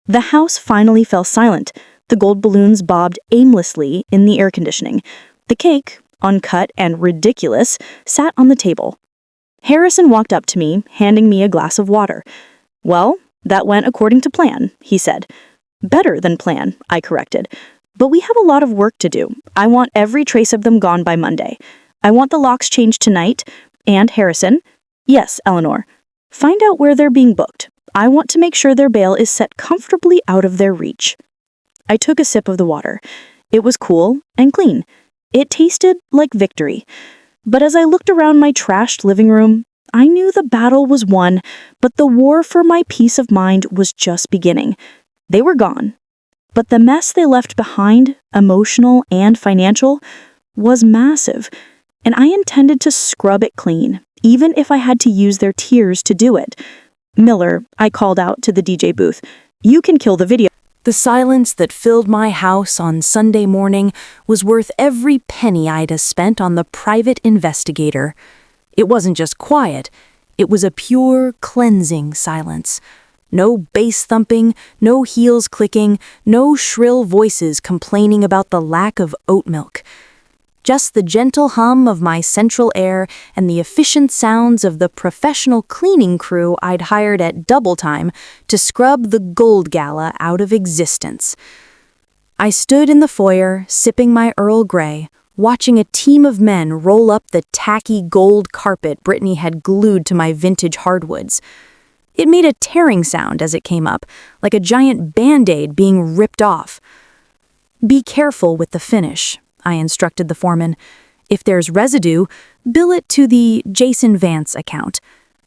The house finally fell silent. The gold balloons bobbed aimlessly in the air conditioning. The cake, uncut and ridiculous, sat on the table. Harrison walked up to me, handing me a glass of water. "Well, that went according to plan," he said. "Better than plan," I corrected. "But we have a lot of work to do. I want every trace of them gone by Monday. I want the locks changed tonight. And Harrison—" "Yes, Eleanor." "Find out where they're being booked. I want to make sure their bail is set comfortably out of their reach." I took a sip of the water. It was cool and clean. It tasted like victory. But as I looked around my trashed living room, I knew the battle was won, but the war for my peace of mind was just beginning. They were gone. But the mess they left behind, emotional and financial, was massive, and I intended to scrub it clean, even if I had to use their tears to do it. "Miller," I called out to the DJ booth, "you can kill the video." The silence that filled my house on Sunday morning was worth every penny I'd spent on the private investigator. It wasn't just quiet, it was a pure, cleansing silence. No bass thumping, no heels clicking, no shrill voices complaining about the lack of oat milk. Just the gentle hum of my central air and the efficient sounds of the professional cleaning crew I'd hired at double time to scrub the gold gala out of existence. I stood in the foyer, sipping my Earl Grey, watching a team of men roll up the tacky gold carpet Brittany had glued to my vintage hardwoods. It made a tearing sound as it came up, like a giant Band-Aid being ripped off. "Be careful with the finish," I instructed the foreman. "If there's residue, bill it to the Jason Vance account.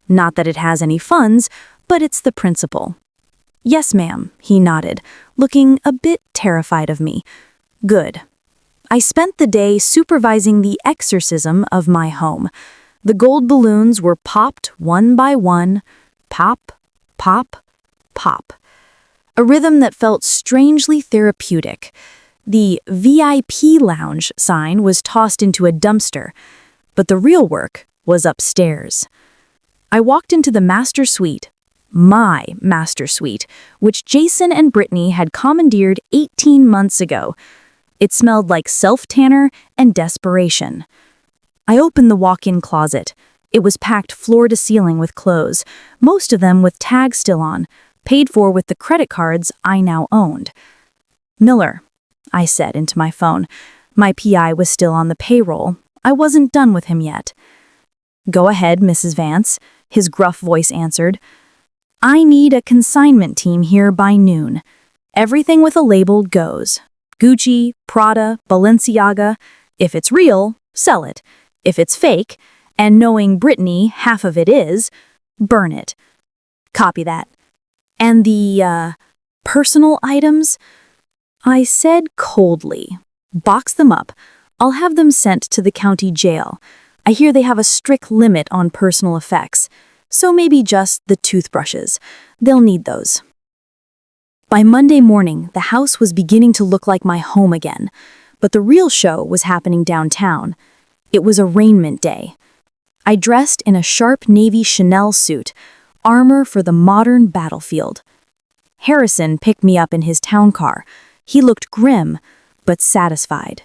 Not that it has any funds, but it's the principle." "Yes, ma'am," he nodded, looking a bit terrified of me. "Good." I spent the day supervising the exorcism of my home. The gold balloons were popped one by one, pop, pop, pop. A rhythm that felt strangely therapeutic. The VIP lounge sign was tossed into a dumpster, but the real work was upstairs. I walked into the master suite, my master suite, which Jason and Brittany had commandeered 18 months ago. It smelled like self-tanner and desperation. I opened the walk-in closet. It was packed floor to ceiling with clothes, most of them with tags still on, paid for with the credit cards I now owned. "Miller," I said into my phone. My PI was still on the payroll. I wasn't done with him yet. "Go ahead, Mrs. Vance," his gruff voice answered. "I need a consignment team here by noon. Everything with a label goes. Gucci, Prada, Balenciaga. If it's real, sell it. If it's fake, and knowing Brittany, half of it is, burn it." "Copy that." "And the, personal items?" I said coldly. "Box them up. I'll have them sent to the county jail. I hear they have a strict limit on personal effects, so maybe just the toothbrushes. They'll need those." By Monday morning, the house was beginning to look like my home again, but the real show was happening downtown. It was arraignment day. I dressed in a sharp navy Chanel suit, armor for the modern battlefield. Harrison picked me up in his town car. He looked grim, but satisfied.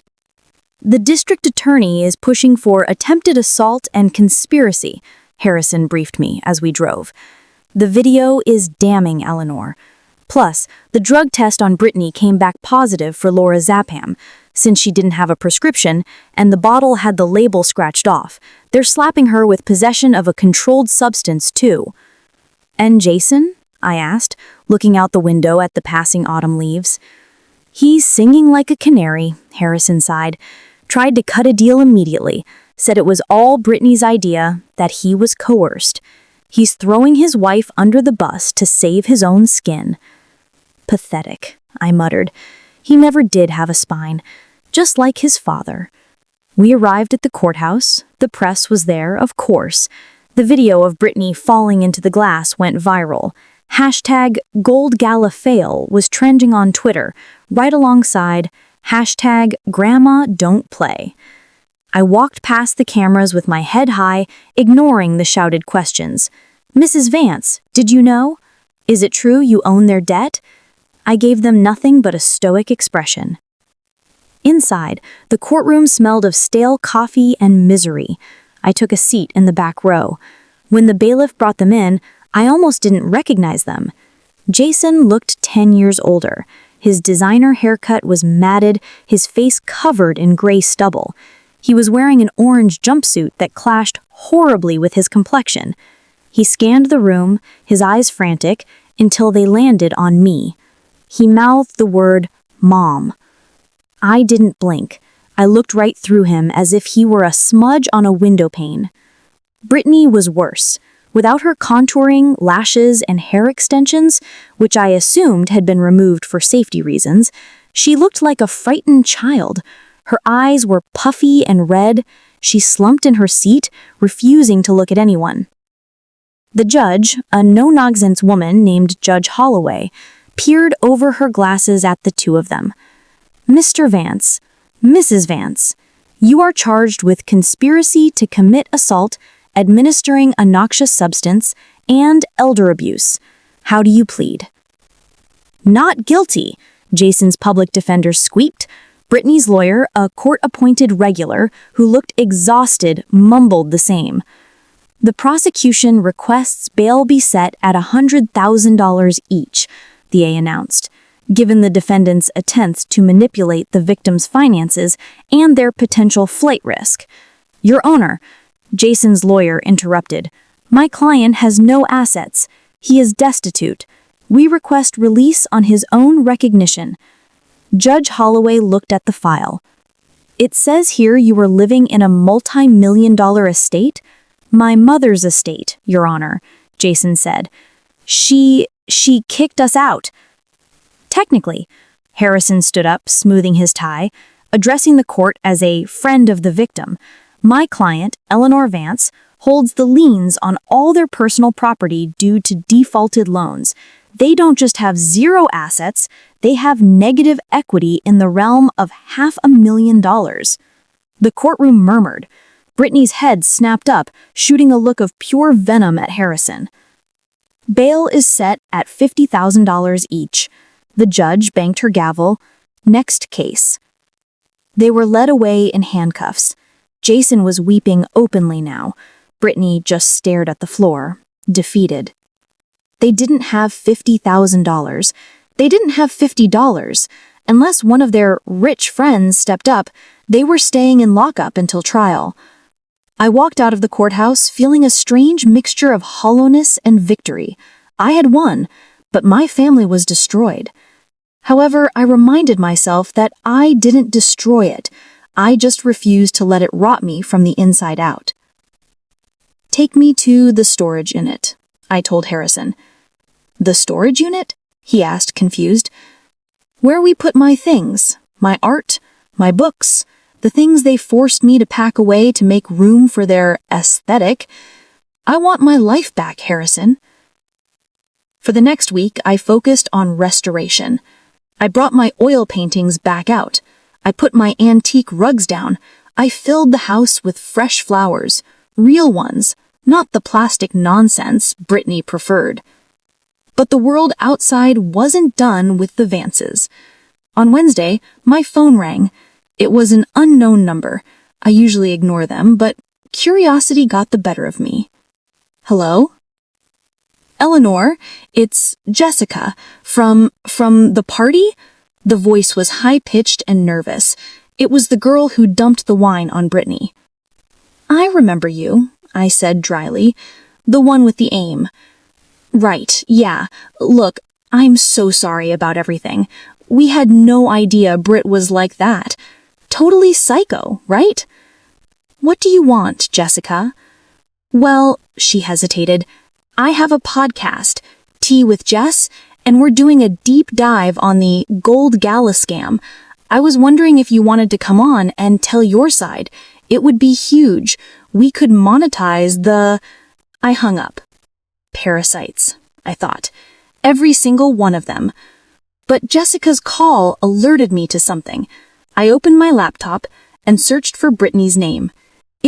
"The district attorney is pushing for attempted assault and conspiracy," Harrison briefed me as we drove. "The video is damning, Eleanor. Plus, the drug test on Brittany came back positive for lorazepam, since she didn't have a prescription and the bottle had the label scratched off. They're slapping her with possession of a controlled substance, too." "And Jason?" I asked, looking out the window at the passing autumn leaves. "He's singing like a canary," Harrison sighed. "Tried to cut a deal immediately. Said it was all Brittany's idea, that he was coerced. He's throwing his wife under the bus to save his own skin." "Pathetic," I muttered. He never did have a spine, just like his father. We arrived at the courthouse. The press was there, of course. The video of Brittany falling into the glass went viral. Hashtag #GoldGalaFail was trending on Twitter, right alongside hashtag #GrandmaDon'tPlay. I walked past the cameras with my head high, ignoring the shouted questions. "Mrs. Vance, did you know? Is it true you own their debt?" I gave them nothing but a stoic expression. Inside, the courtroom smelled of stale coffee and misery. I took a seat in the back row. When the bailiff brought them in, I almost didn't recognize them. Jason looked 10 years older. His designer haircut was matted, his face covered in gray stubble. He was wearing an orange jumpsuit that clashed horribly with his complexion. He scanned the room, his eyes frantic, until they landed on me. He mouthed the word, "Mom." I didn't blink. I looked right through him as if he were a smudge on a window pane. Brittany was worse. Without her contouring, lashes, and hair extensions, which I assumed had been removed for safety reasons, she looked like a frightened child. Her eyes were puffy and red. She slumped in her seat, refusing to look at anyone. The judge, a no-nonsense woman named Judge Holloway, peered over her glasses at the two of them. "Mr. Vance, Mrs. Vance, you are charged with conspiracy to commit assault, administering a noxious substance, and elder abuse. How do you plead?" "Not guilty," Jason's public defender squeaked. Brittany's lawyer, a court-appointed regular who looked exhausted, mumbled the same. "The prosecution requests bail be set at $100,000 each," the A announced, given the defendants' attempts to manipulate the victims' finances and their potential flight risk. "Your Honor," Jason's lawyer interrupted, "my client has no assets. He is destitute. We request release on his own recognition." Judge Holloway looked at the file. "It says here you were living in a multi-million-dollar estate?" "My mother's estate, Your Honor," Jason said. She kicked us out." "Technically," Harrison stood up, smoothing his tie, Addressing the court as a friend of the victim, my client, Eleanor Vance, holds the liens on all their personal property due to defaulted loans. They don't just have zero assets, they have negative equity in the realm of $500,000. The courtroom murmured. Brittany's head snapped up, shooting a look of pure venom at Harrison. Bail is set at $50,000 each. The judge banged her gavel. Next case. They were led away in handcuffs. Jason was weeping openly now. Brittany just stared at the floor, defeated. They didn't have $50,000. They didn't have $50. Unless one of their rich friends stepped up, they were staying in lockup until trial. I walked out of the courthouse feeling a strange mixture of hollowness and victory. I had won, but my family was destroyed. However, I reminded myself that I didn't destroy it. I just refused to let it rot me from the inside out. "Take me to the storage unit," I told Harrison. "The storage unit?" he asked, confused. "Where we put my things, my art, my books, the things they forced me to pack away to make room for their aesthetic. I want my life back, Harrison." For the next week, I focused on restoration. I brought my oil paintings back out. I put my antique rugs down. I filled the house with fresh flowers, real ones, not the plastic nonsense Brittany preferred. But the world outside wasn't done with the Vances. On Wednesday, my phone rang. It was an unknown number. I usually ignore them, but curiosity got the better of me. "Hello?" "Eleanor, it's Jessica from the party?" The voice was high-pitched and nervous. It was the girl who dumped the wine on Brittany. "I remember you," I said dryly. "The one with the aim." "Right, yeah. Look, I'm so sorry about everything. We had no idea Britt was like that. Totally psycho, right?" "What do you want, Jessica?" "Well," she hesitated, "I have a podcast, Tea with Jess, and we're doing a deep dive on the Gold Gala scam. I was wondering if you wanted to come on and tell your side. It would be huge. We could monetize the—" I hung up. Parasites, I thought. Every single one of them. But Jessica's call alerted me to something. I opened my laptop and searched for Brittany's name.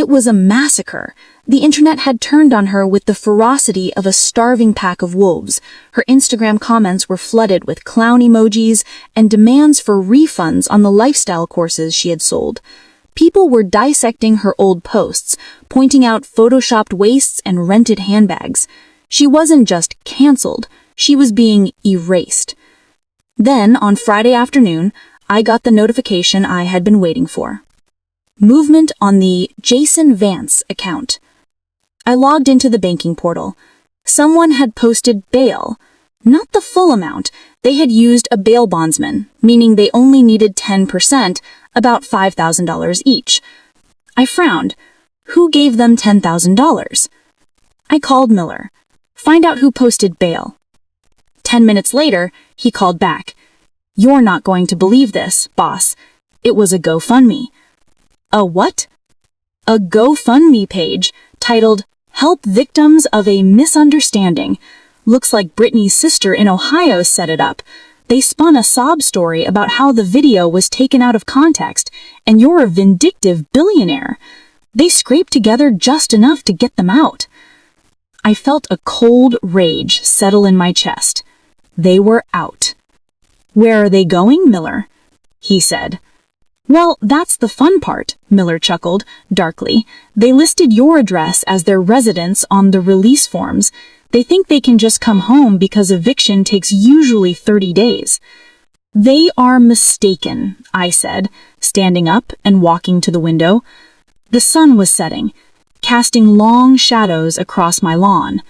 It was a massacre. The internet had turned on her with the ferocity of a starving pack of wolves. Her Instagram comments were flooded with clown emojis and demands for refunds on the lifestyle courses she had sold. People were dissecting her old posts, pointing out photoshopped waists and rented handbags. She wasn't just canceled, she was being erased. Then, on Friday afternoon, I got the notification I had been waiting for. Movement on the Jason Vance account. I logged into the banking portal. Someone had posted bail. Not the full amount. They had used a bail bondsman, meaning they only needed 10%, about $5,000 each. I frowned. Who gave them $10,000? I called Miller. Find out who posted bail. 10 minutes later, he called back. "You're not going to believe this, boss. It was a GoFundMe." "A what?" "A GoFundMe page titled Help Victims of a Misunderstanding. Looks like Brittany's sister in Ohio set it up. They spun a sob story about how the video was taken out of context, and you're a vindictive billionaire. They scraped together just enough to get them out." I felt a cold rage settle in my chest. They were out. "Where are they going, Miller?" he said. "Well, that's the fun part," Miller chuckled, darkly. "They listed your address as their residence on the release forms. They think they can just come home because eviction takes usually 30 days. "They are mistaken," I said, standing up and walking to the window. The sun was setting, casting long shadows across my lawn.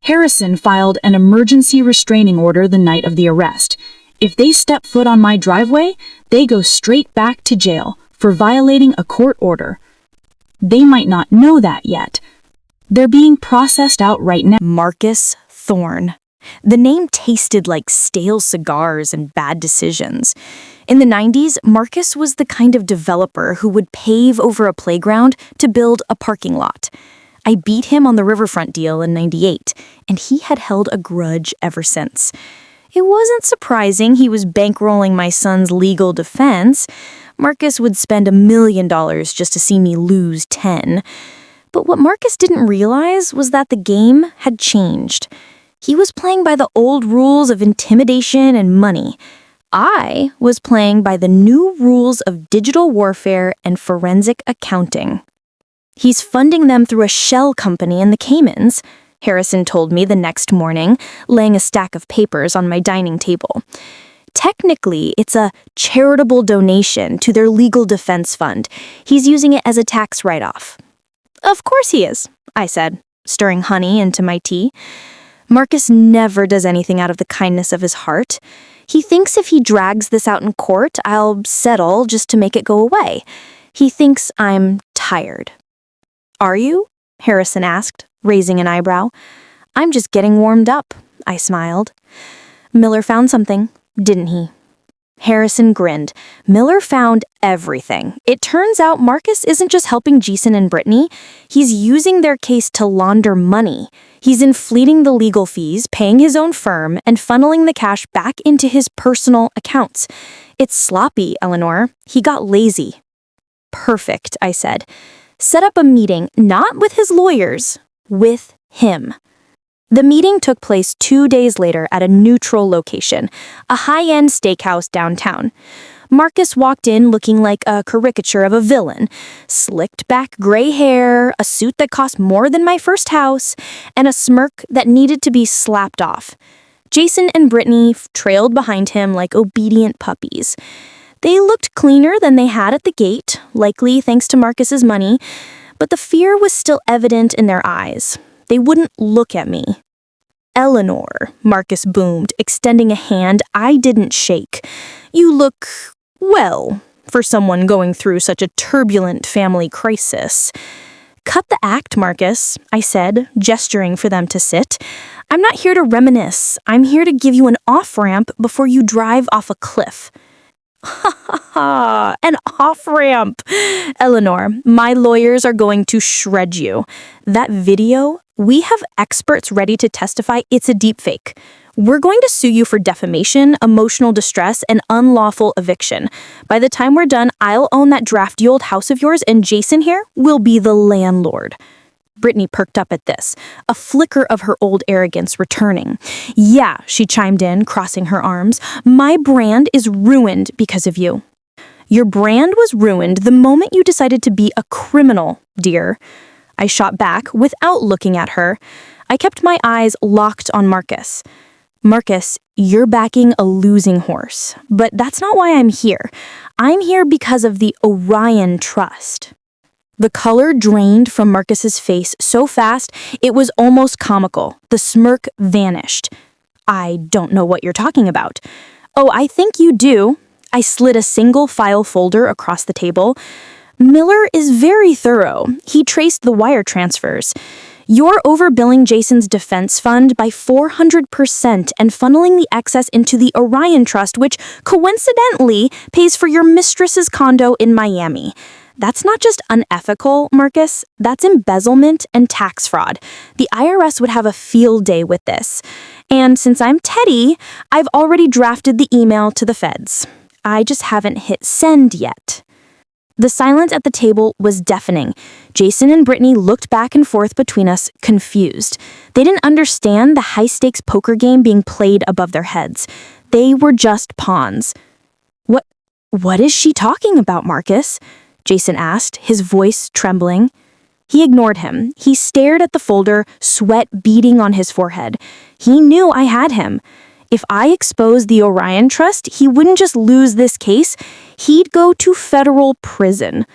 Harrison filed an emergency restraining order the night of the arrest. If they step foot on my driveway, they go straight back to jail for violating a court order. They might not know that yet. They're being processed out right now. Marcus Thorne. The name tasted like stale cigars and bad decisions. In the 90s, Marcus was the kind of developer who would pave over a playground to build a parking lot. I beat him on the riverfront deal in 98, and he had held a grudge ever since. It wasn't surprising he was bankrolling my son's legal defense. Marcus would spend $1 million just to see me lose 10. But what Marcus didn't realize was that the game had changed. He was playing by the old rules of intimidation and money. I was playing by the new rules of digital warfare and forensic accounting. He's funding them through a shell company in the Caymans, Harrison told me the next morning, laying a stack of papers on my dining table. Technically, it's a charitable donation to their legal defense fund. He's using it as a tax write-off. Of course he is, I said, stirring honey into my tea. Marcus never does anything out of the kindness of his heart. He thinks if he drags this out in court, I'll settle just to make it go away. He thinks I'm tired. Are you? Harrison asked, raising an eyebrow. I'm just getting warmed up, I smiled. Miller found something, didn't he? Harrison grinned. Miller found everything. It turns out Marcus isn't just helping Jason and Brittany. He's using their case to launder money. He's inflating the legal fees, paying his own firm, and funneling the cash back into his personal accounts. It's sloppy, Eleanor. He got lazy. Perfect, I said. Set up a meeting, not with his lawyers, with him. The meeting took place 2 days later at a neutral location, a high-end steakhouse downtown. Marcus walked in looking like a caricature of a villain. Slicked back gray hair, a suit that cost more than my first house, and a smirk that needed to be slapped off. Jason and Brittany trailed behind him like obedient puppies. They looked cleaner than they had at the gate, likely thanks to Marcus's money, but the fear was still evident in their eyes. They wouldn't look at me. Eleanor, Marcus boomed, extending a hand I didn't shake. You look, well, for someone going through such a turbulent family crisis. Cut the act, Marcus, I said, gesturing for them to sit. I'm not here to reminisce. I'm here to give you an off-ramp before you drive off a cliff. Ha ha ha, an off-ramp. Eleanor, my lawyers are going to shred you. That video, we have experts ready to testify it's a deepfake. We're going to sue you for defamation, emotional distress, and unlawful eviction. By the time we're done, I'll own that drafty old house of yours, and Jason here will be the landlord. Brittany perked up at this, a flicker of her old arrogance returning. Yeah, she chimed in, crossing her arms. My brand is ruined because of you. Your brand was ruined the moment you decided to be a criminal, dear. I shot back without looking at her. I kept my eyes locked on Marcus. Marcus, you're backing a losing horse, but that's not why I'm here. I'm here because of the Orion Trust. The color drained from Marcus's face so fast, it was almost comical. The smirk vanished. I don't know what you're talking about. Oh, I think you do. I slid a single file folder across the table. Miller is very thorough. He traced the wire transfers. You're overbilling Jason's defense fund by 400% and funneling the excess into the Orion Trust, which coincidentally pays for your mistress's condo in Miami. That's not just unethical, Marcus. That's embezzlement and tax fraud. The IRS would have a field day with this. And since I'm Teddy, I've already drafted the email to the feds. I just haven't hit send yet. The silence at the table was deafening. Jason and Brittany looked back and forth between us, confused. They didn't understand the high-stakes poker game being played above their heads. They were just pawns. What is she talking about, Marcus? Jason asked, his voice trembling. He ignored him. He stared at the folder, sweat beading on his forehead. He knew I had him. If I exposed the Orion Trust, he wouldn't just lose this case, he'd go to federal prison.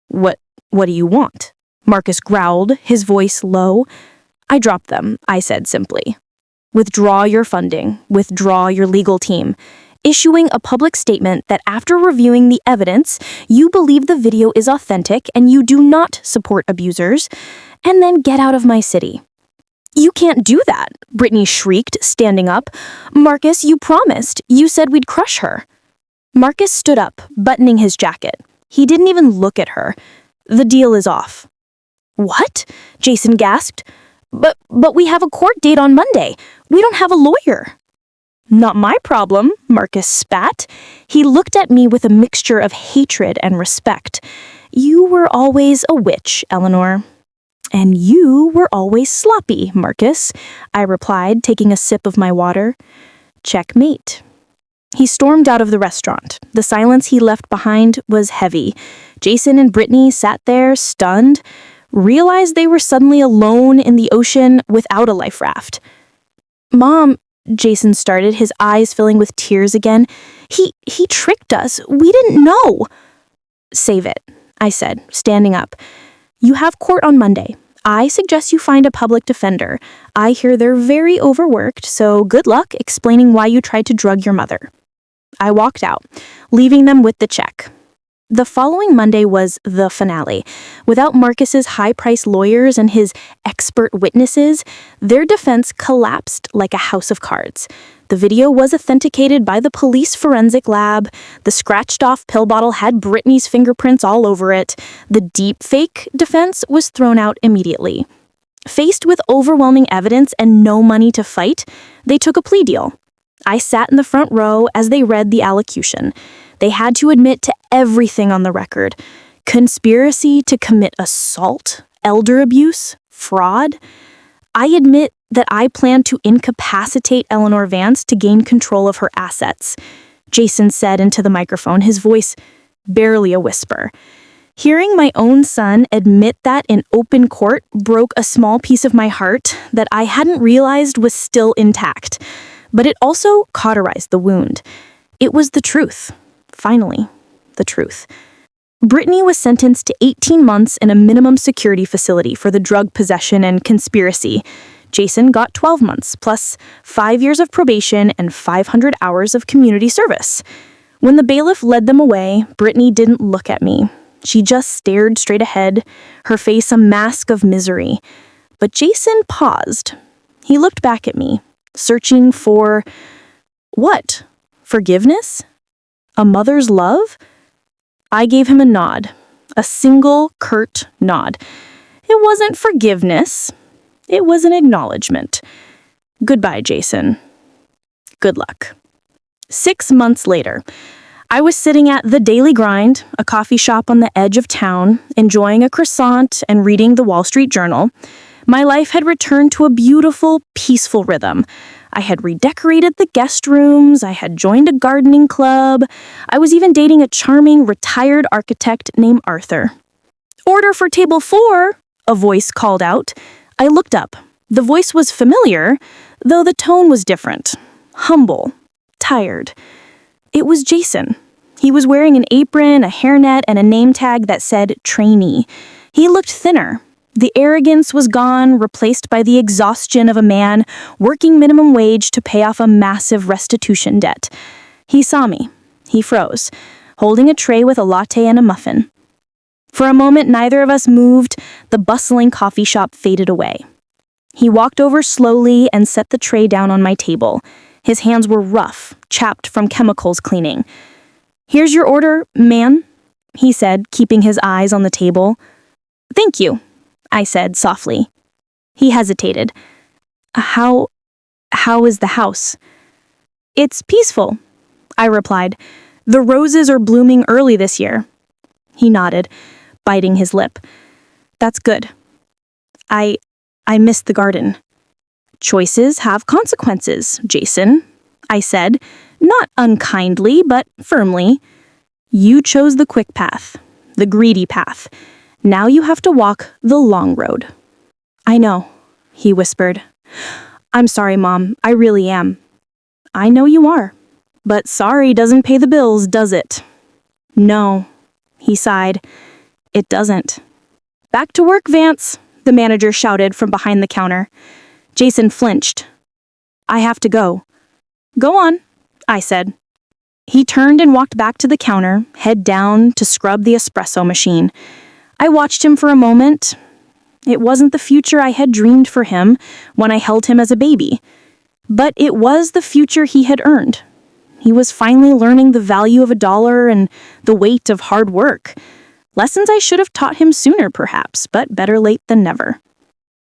What do you want? Marcus growled, his voice low. I dropped them, I said simply. Withdraw your funding. Withdraw your legal team. Issuing a public statement that after reviewing the evidence, you believe the video is authentic and you do not support abusers, and then get out of my city. "You can't do that," Brittany shrieked, standing up. "Marcus, you promised. You said we'd crush her." Marcus stood up, buttoning his jacket. He didn't even look at her. "The deal is off." "What?" Jason gasped. But we have a court date on Monday. We don't have a lawyer." "Not my problem," Marcus spat. He looked at me with a mixture of hatred and respect. "You were always a witch, Eleanor." "And you were always sloppy, Marcus," I replied, taking a sip of my water. Checkmate. He stormed out of the restaurant. The silence he left behind was heavy. Jason and Brittany sat there, stunned, realized they were suddenly alone in the ocean without a life raft. "Mom," Jason started, his eyes filling with tears again. He tricked us. We didn't know." "Save it," I said, standing up. "You have court on Monday. I suggest you find a public defender. I hear they're very overworked, so good luck explaining why you tried to drug your mother." I walked out, leaving them with the check. The following Monday was the finale. Without Marcus's high-priced lawyers and his expert witnesses, their defense collapsed like a house of cards. The video was authenticated by the police forensic lab. The scratched-off pill bottle had Brittany's fingerprints all over it. The deep-fake defense was thrown out immediately. Faced with overwhelming evidence and no money to fight, they took a plea deal. I sat in the front row as they read the allocution. They had to admit to everything on the record. Conspiracy to commit assault, elder abuse, fraud. I admit that I planned to incapacitate Eleanor Vance to gain control of her assets, Jason said into the microphone, his voice barely a whisper. Hearing my own son admit that in open court broke a small piece of my heart that I hadn't realized was still intact. But it also cauterized the wound. It was the truth. Finally, the truth. Brittany was sentenced to 18 months in a minimum security facility for the drug possession and conspiracy. Jason got 12 months, plus 5 years of probation and 500 hours of community service. When the bailiff led them away, Brittany didn't look at me. She just stared straight ahead, her face a mask of misery. But Jason paused. He looked back at me, searching for what? Forgiveness? A mother's love? I gave him a nod, a single, curt nod. It wasn't forgiveness. It was an acknowledgement. Goodbye, Jason. Good luck. 6 months later, I was sitting at The Daily Grind, a coffee shop on the edge of town, enjoying a croissant and reading the Wall Street Journal. My life had returned to a beautiful, peaceful rhythm. I had redecorated the guest rooms, I had joined a gardening club, I was even dating a charming, retired architect named Arthur. "Order for table 4, a voice called out. I looked up. The voice was familiar, though the tone was different. Humble, tired. It was Jason. He was wearing an apron, a hairnet, and a name tag that said trainee. He looked thinner. The arrogance was gone, replaced by the exhaustion of a man working minimum wage to pay off a massive restitution debt. He saw me. He froze, holding a tray with a latte and a muffin. For a moment, neither of us moved. The bustling coffee shop faded away. He walked over slowly and set the tray down on my table. His hands were rough, chapped from chemicals cleaning. "Here's your order, ma'am," he said, keeping his eyes on the table. "Thank you," I said softly. He hesitated. How is the house?" "It's peaceful," I replied. "The roses are blooming early this year." He nodded, biting his lip. "That's good. I miss the garden." "Choices have consequences, Jason," I said, not unkindly, but firmly. "You chose the quick path, the greedy path. Now you have to walk the long road." "I know," he whispered. "I'm sorry, Mom. I really am." "I know you are. But sorry doesn't pay the bills, does it?" "No," he sighed. "It doesn't." "Back to work, Vance," the manager shouted from behind the counter. Jason flinched. "I have to go." "Go on," I said. He turned and walked back to the counter, head down to scrub the espresso machine. I watched him for a moment. It wasn't the future I had dreamed for him when I held him as a baby. But it was the future he had earned. He was finally learning the value of $1 and the weight of hard work. Lessons I should have taught him sooner, perhaps, but better late than never.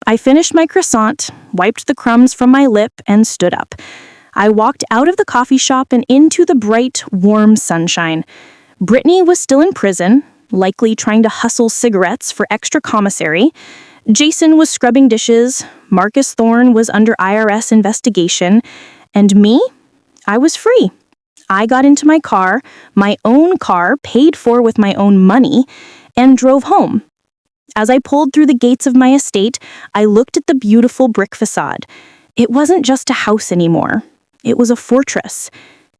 I finished my croissant, wiped the crumbs from my lip, and stood up. I walked out of the coffee shop and into the bright, warm sunshine. Brittany was still in prison, likely trying to hustle cigarettes for extra commissary. Jason was scrubbing dishes. Marcus Thorne was under IRS investigation. And me? I was free. I got into my own car, paid for with my own money, and drove home. As I pulled through the gates of my estate, I looked at the beautiful brick facade. It wasn't just a house anymore. It was a fortress.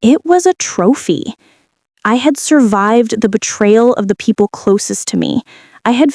It was a trophy. I had survived the betrayal of the people closest to me. I had